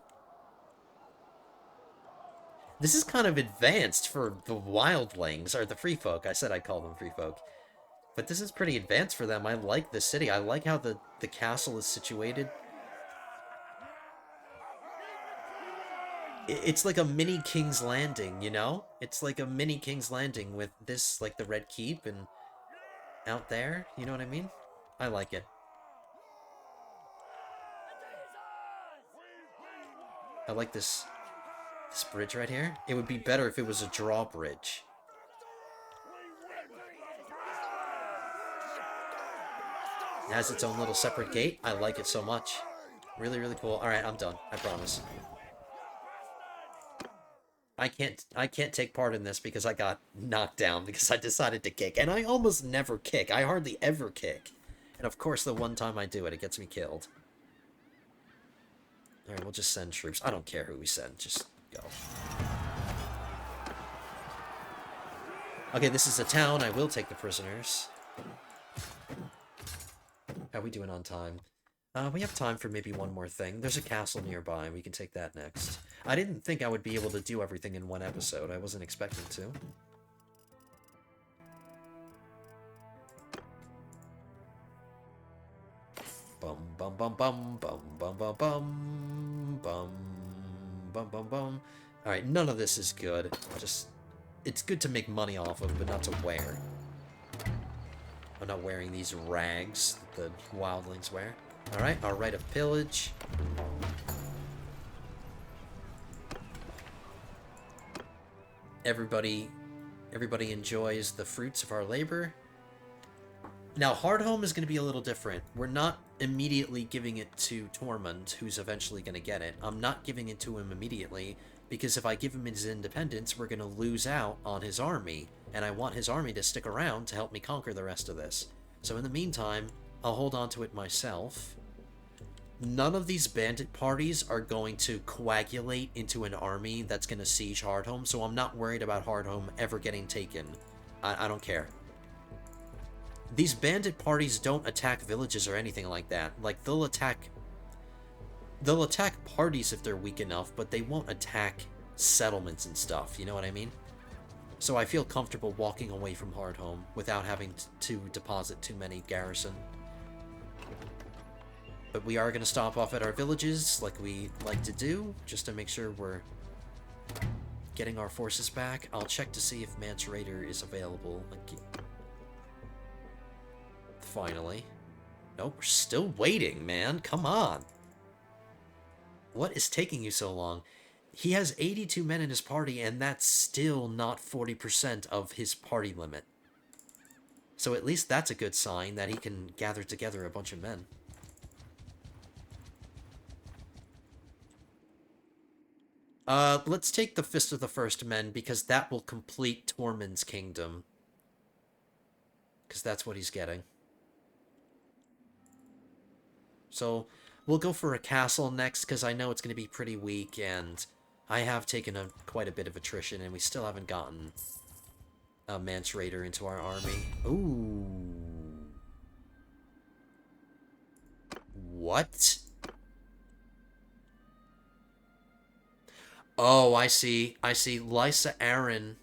This is kind of advanced for the wildlings, or the free folk. I said I'd call them free folk. But this is pretty advanced for them. I like the city. I like how the castle is situated. It's like a mini King's Landing, you know? It's like a mini King's Landing with this, like, the Red Keep and out there. You know what I mean? I like it. I like this bridge right here. It would be better if it was a drawbridge. It has its own little separate gate. I like it so much. Really, really cool. Alright, I'm done. I promise. I can't take part in this because I got knocked down because I decided to kick. And I almost never kick. I hardly ever kick. And of course, the one time I do it, it gets me killed. Alright, we'll just send troops. I don't care who we send. Just go. Okay, this is a town. I will take the prisoners. How are we doing on time? We have time for maybe one more thing. There's a castle nearby. We can take that next. I didn't think I would be able to do everything in one episode. I wasn't expecting to. Bum bum bum bum bum bum bum bum bum bum bum bum. Alright, none of this is good. Just it's good to make money off of, but not to wear. I'm not wearing these rags that the wildlings wear. Alright, our right of pillage. Everybody enjoys the fruits of our labor. Now, Hardhome is going to be a little different. We're not immediately giving it to Tormund, who's eventually going to get it. I'm not giving it to him immediately, because if I give him his independence, we're going to lose out on his army, and I want his army to stick around to help me conquer the rest of this. So in the meantime, I'll hold on to it myself. None of these bandit parties are going to coagulate into an army that's going to siege Hardhome, so I'm not worried about Hardhome ever getting taken. I don't care. These bandit parties don't attack villages or anything like that. Like, they'll attack parties if they're weak enough, but they won't attack settlements and stuff, you know what I mean? So I feel comfortable walking away from Hardhome without having to deposit too many garrison. But we are going to stop off at our villages, like we like to do, just to make sure we're getting our forces back. I'll check to see if Mance Raider is available. Finally. Nope, we're still waiting, man. Come on. What is taking you so long? He has 82 men in his party, and that's still not 40% of his party limit. So at least that's a good sign that he can gather together a bunch of men. Let's take the Fist of the First Men, because that will complete Tormund's kingdom. Because that's what he's getting. So, we'll go for a castle next, because I know it's going to be pretty weak, and I have taken quite a bit of attrition, and we still haven't gotten a Mance Raider into our army. Ooh. What? Oh, I see. I see. Lysa Arryn.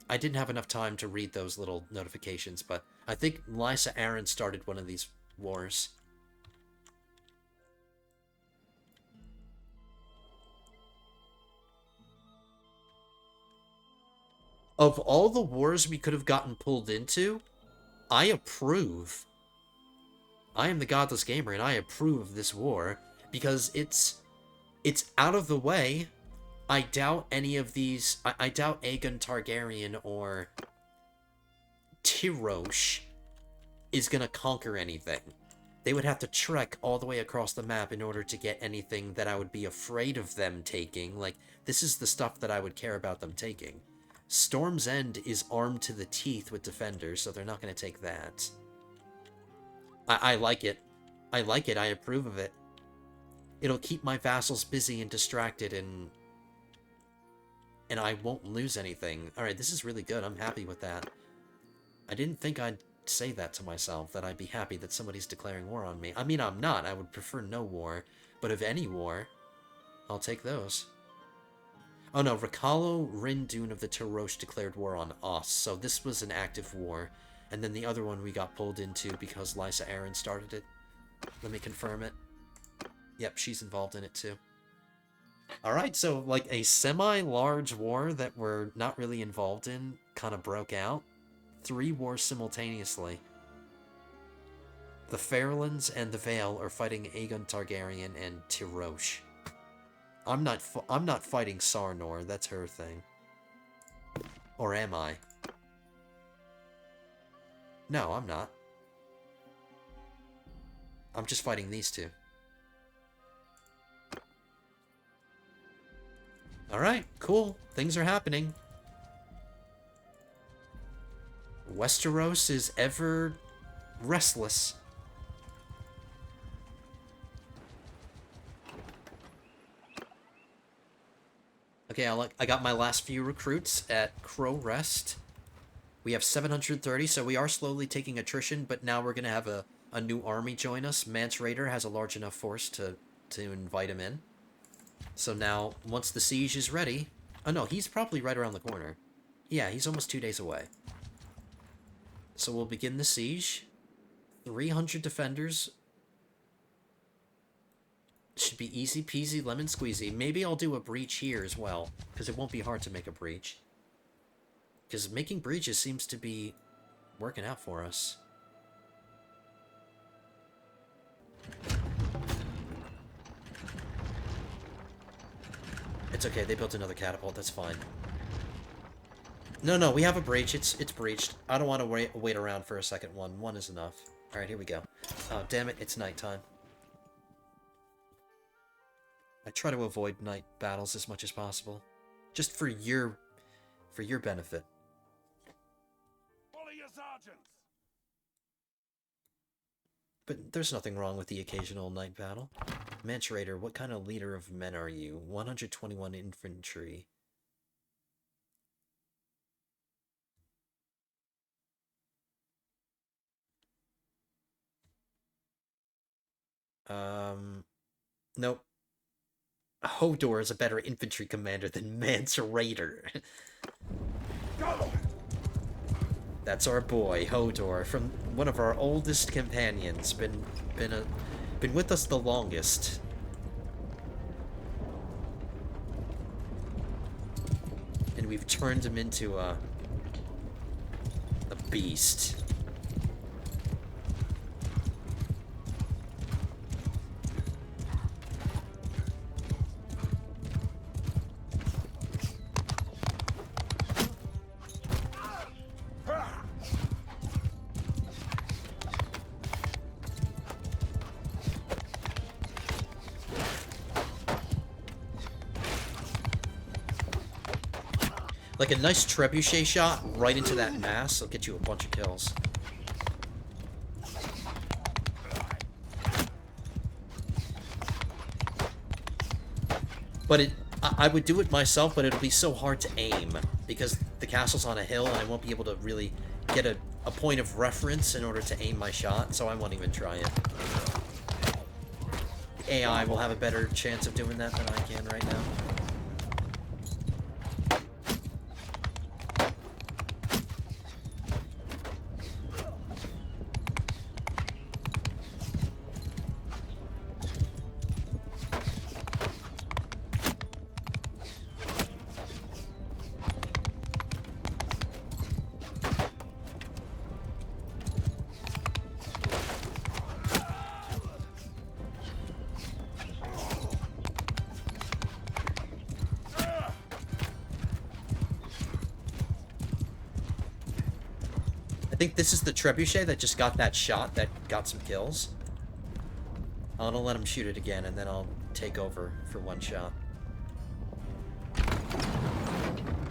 I didn't have enough time to read those little notifications, but I think Lysa Arryn started one of these wars. Of all the wars we could have gotten pulled into, I approve. I am the Godless Gamer, and I approve of this war, because it's out of the way. I doubt any of these... I doubt Aegon Targaryen or Tyrosh is going to conquer anything. They would have to trek all the way across the map in order to get anything that I would be afraid of them taking. Like, this is the stuff that I would care about them taking. Storm's End is armed to the teeth with defenders, so they're not going to take that. I like it. I like it. I approve of it. It'll keep my vassals busy and distracted, and I won't lose anything. Alright, this is really good. I'm happy with that. I didn't think I'd say that to myself, that I'd be happy that somebody's declaring war on me. I mean, I'm not. I would prefer no war. But of any war, I'll take those. Oh no, Rakalo Rindoon of the Tyrosh declared war on us, so this was an active war. And then the other one we got pulled into because Lysa Arryn started it. Let me confirm it. Yep, she's involved in it too. Alright, so like a semi-large war that we're not really involved in kind of broke out. 3 wars simultaneously. The Fairlands and the Vale are fighting Aegon Targaryen and Tyrosh. I'm not fighting Sarnor, that's her thing. Or am I? No, I'm not. I'm just fighting these two. Alright, cool. Things are happening. Westeros is ever restless. Okay, I got my last few recruits at Crow Rest. We have 730, so we are slowly taking attrition, but now we're going to have a new army join us. Mance Raider has a large enough force to invite him in. So now, once the siege is ready... Oh no, he's probably right around the corner. Yeah, he's almost 2 days away. So we'll begin the siege. 300 defenders. Should be easy peasy lemon squeezy. Maybe I'll do a breach here as well, because it won't be hard to make a breach. Because making breaches seems to be working out for us. It's okay, they built another catapult, that's fine. No, we have a breach. It's breached. I don't want to wait around for a second one. One is enough. Alright, here we go. Oh, damn it, it's nighttime. I try to avoid night battles as much as possible. Just for your benefit. Follow your sergeants. But there's nothing wrong with the occasional night battle. Mance Raider, what kind of leader of men are you? 121 infantry. Nope. Hodor is a better infantry commander than Mance Raider. That's our boy, Hodor, from one of our oldest companions. Been with us the longest. And we've turned him into a beast. Like a nice trebuchet shot right into that mass will get you a bunch of kills. But I would do it myself, but it'll be so hard to aim because the castle's on a hill and I won't be able to really get a point of reference in order to aim my shot, so I won't even try it. The AI will have a better chance of doing that than I can right now. I think this is the trebuchet that just got that shot that got some kills. I'll let him shoot it again, and then I'll take over for one shot.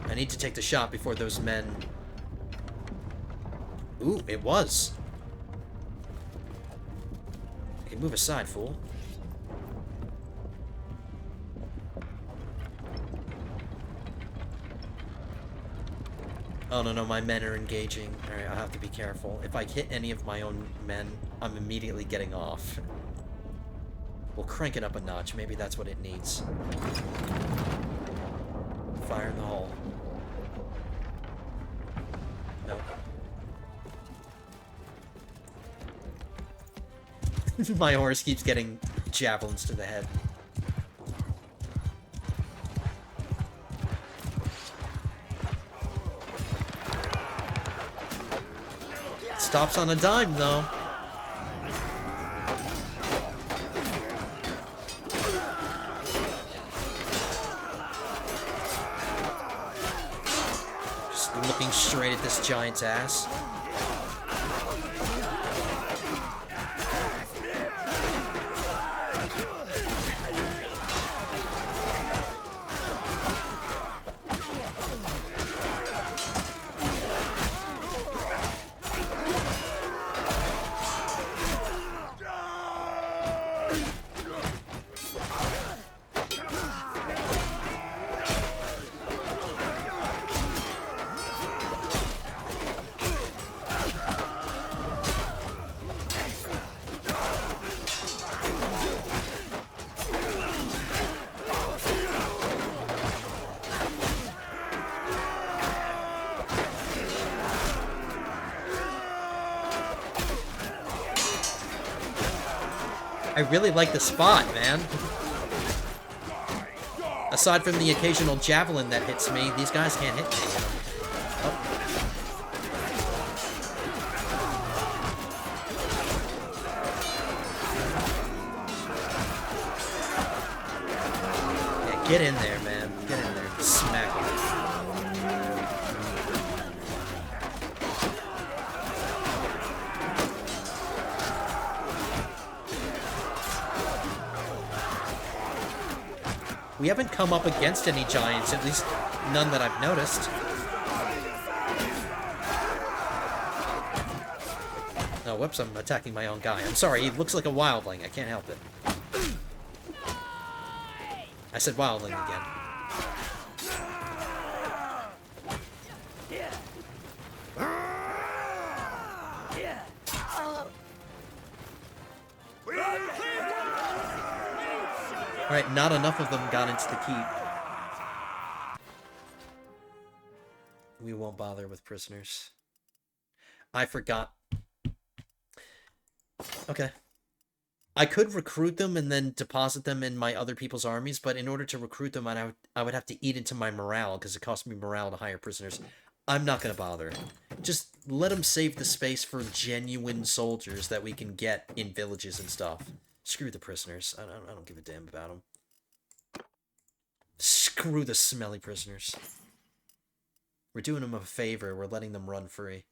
I need to take the shot before those men... Ooh, it was! Okay, move aside, fool. Oh, no, my men are engaging. Alright, I'll have to be careful. If I hit any of my own men, I'm immediately getting off. We'll crank it up a notch. Maybe that's what it needs. Fire in the hole. Nope. My horse keeps getting javelins to the head. Stops on a dime, though. Just looking straight at this giant's ass. I really like the spot, man. Aside from the occasional javelin that hits me, these guys can't hit me. Oh. Yeah, get in there, man. Get in there. Smack him. We haven't come up against any giants, at least none that I've noticed. Oh, whoops, I'm attacking my own guy. I'm sorry, he looks like a wildling. I can't help it. I said wildling again. Alright, not enough of them got into the keep. We won't bother with prisoners. I forgot. Okay. I could recruit them and then deposit them in my other people's armies, but in order to recruit them, I would have to eat into my morale, because it costs me morale to hire prisoners. I'm not going to bother. Just let them save the space for genuine soldiers that we can get in villages and stuff. Screw the prisoners. I don't give a damn about them. Screw the smelly prisoners. We're doing them a favor. We're letting them run free.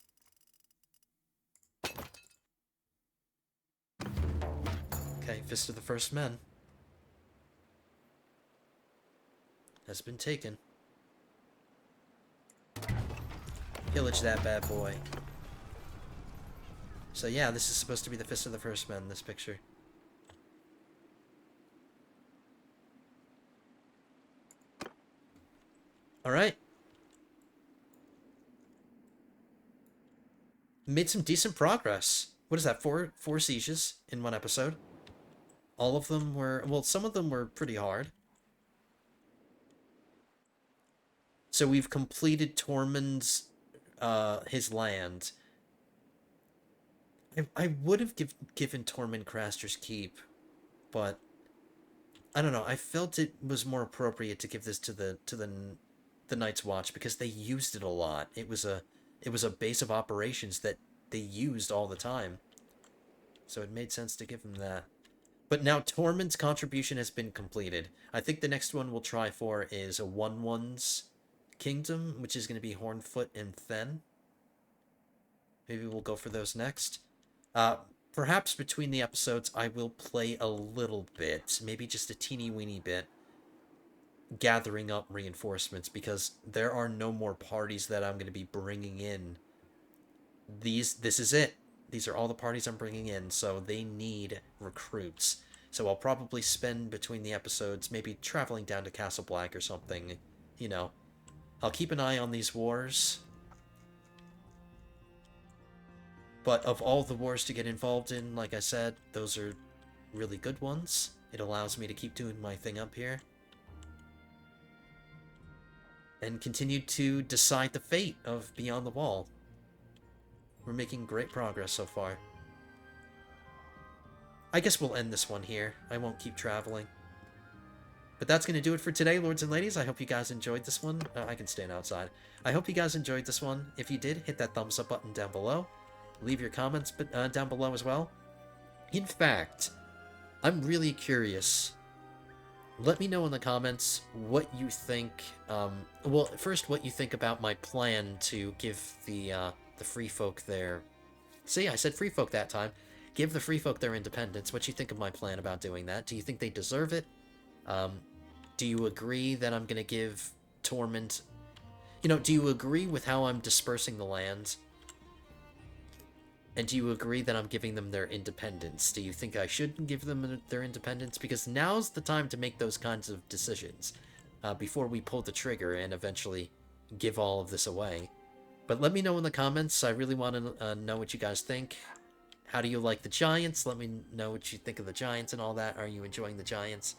Okay, Fist of the First Men has been taken. Pillage that bad boy. So yeah, this is supposed to be the Fist of the First Men, this picture. Alright. Made some decent progress. What is that, four sieges in one episode? All of them were, well, some of them were pretty hard. So we've completed Tormund's, his land. I would have given Tormund Craster's Keep, but I don't know. I felt it was more appropriate to give this to the Night's Watch because they used it a lot. It was a base of operations that they used all the time. So it made sense to give them that. But now Tormund's contribution has been completed. I think the next one we'll try for is a 1/1's Kingdom, which is going to be Hornfoot and Then. Maybe we'll go for those next. Perhaps between the episodes I will play a little bit, maybe just a teeny weeny bit, gathering up reinforcements, because there are no more parties that I'm going to be bringing in. This is it. These are all the parties I'm bringing in, so they need recruits. So I'll probably spend between the episodes maybe traveling down to Castle Black or something, you know. I'll keep an eye on these wars. But of all the wars to get involved in, like I said, those are really good ones. It allows me to keep doing my thing up here. And continue to decide the fate of Beyond the Wall. We're making great progress so far. I guess we'll end this one here. I won't keep traveling. But that's going to do it for today, lords and ladies. I hope you guys enjoyed this one. I can stand outside. I hope you guys enjoyed this one. If you did, hit that thumbs up button down below. Leave your comments down below as well. In fact, I'm really curious. Let me know in the comments what you think. Well, first, what you think about my plan to give the free folk their... See, I said free folk that time. Give the free folk their independence. What you think of my plan about doing that? Do you think they deserve it? Do you agree that I'm going to give Tormund... You know, do you agree with how I'm dispersing the lands? And do you agree that I'm giving them their independence? Do you think I should give them their independence? Because now's the time to make those kinds of decisions. Before we pull the trigger and eventually give all of this away. But let me know in the comments. I really want to know what you guys think. How do you like the Giants? Let me know what you think of the Giants and all that. Are you enjoying the Giants?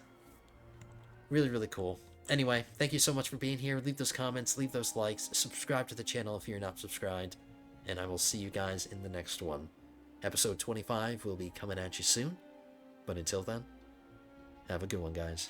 Really, really cool. Anyway, thank you so much for being here. Leave those comments, leave those likes, subscribe to the channel if you're not subscribed. And I will see you guys in the next one. Episode 25 will be coming at you soon. But until then, have a good one, guys.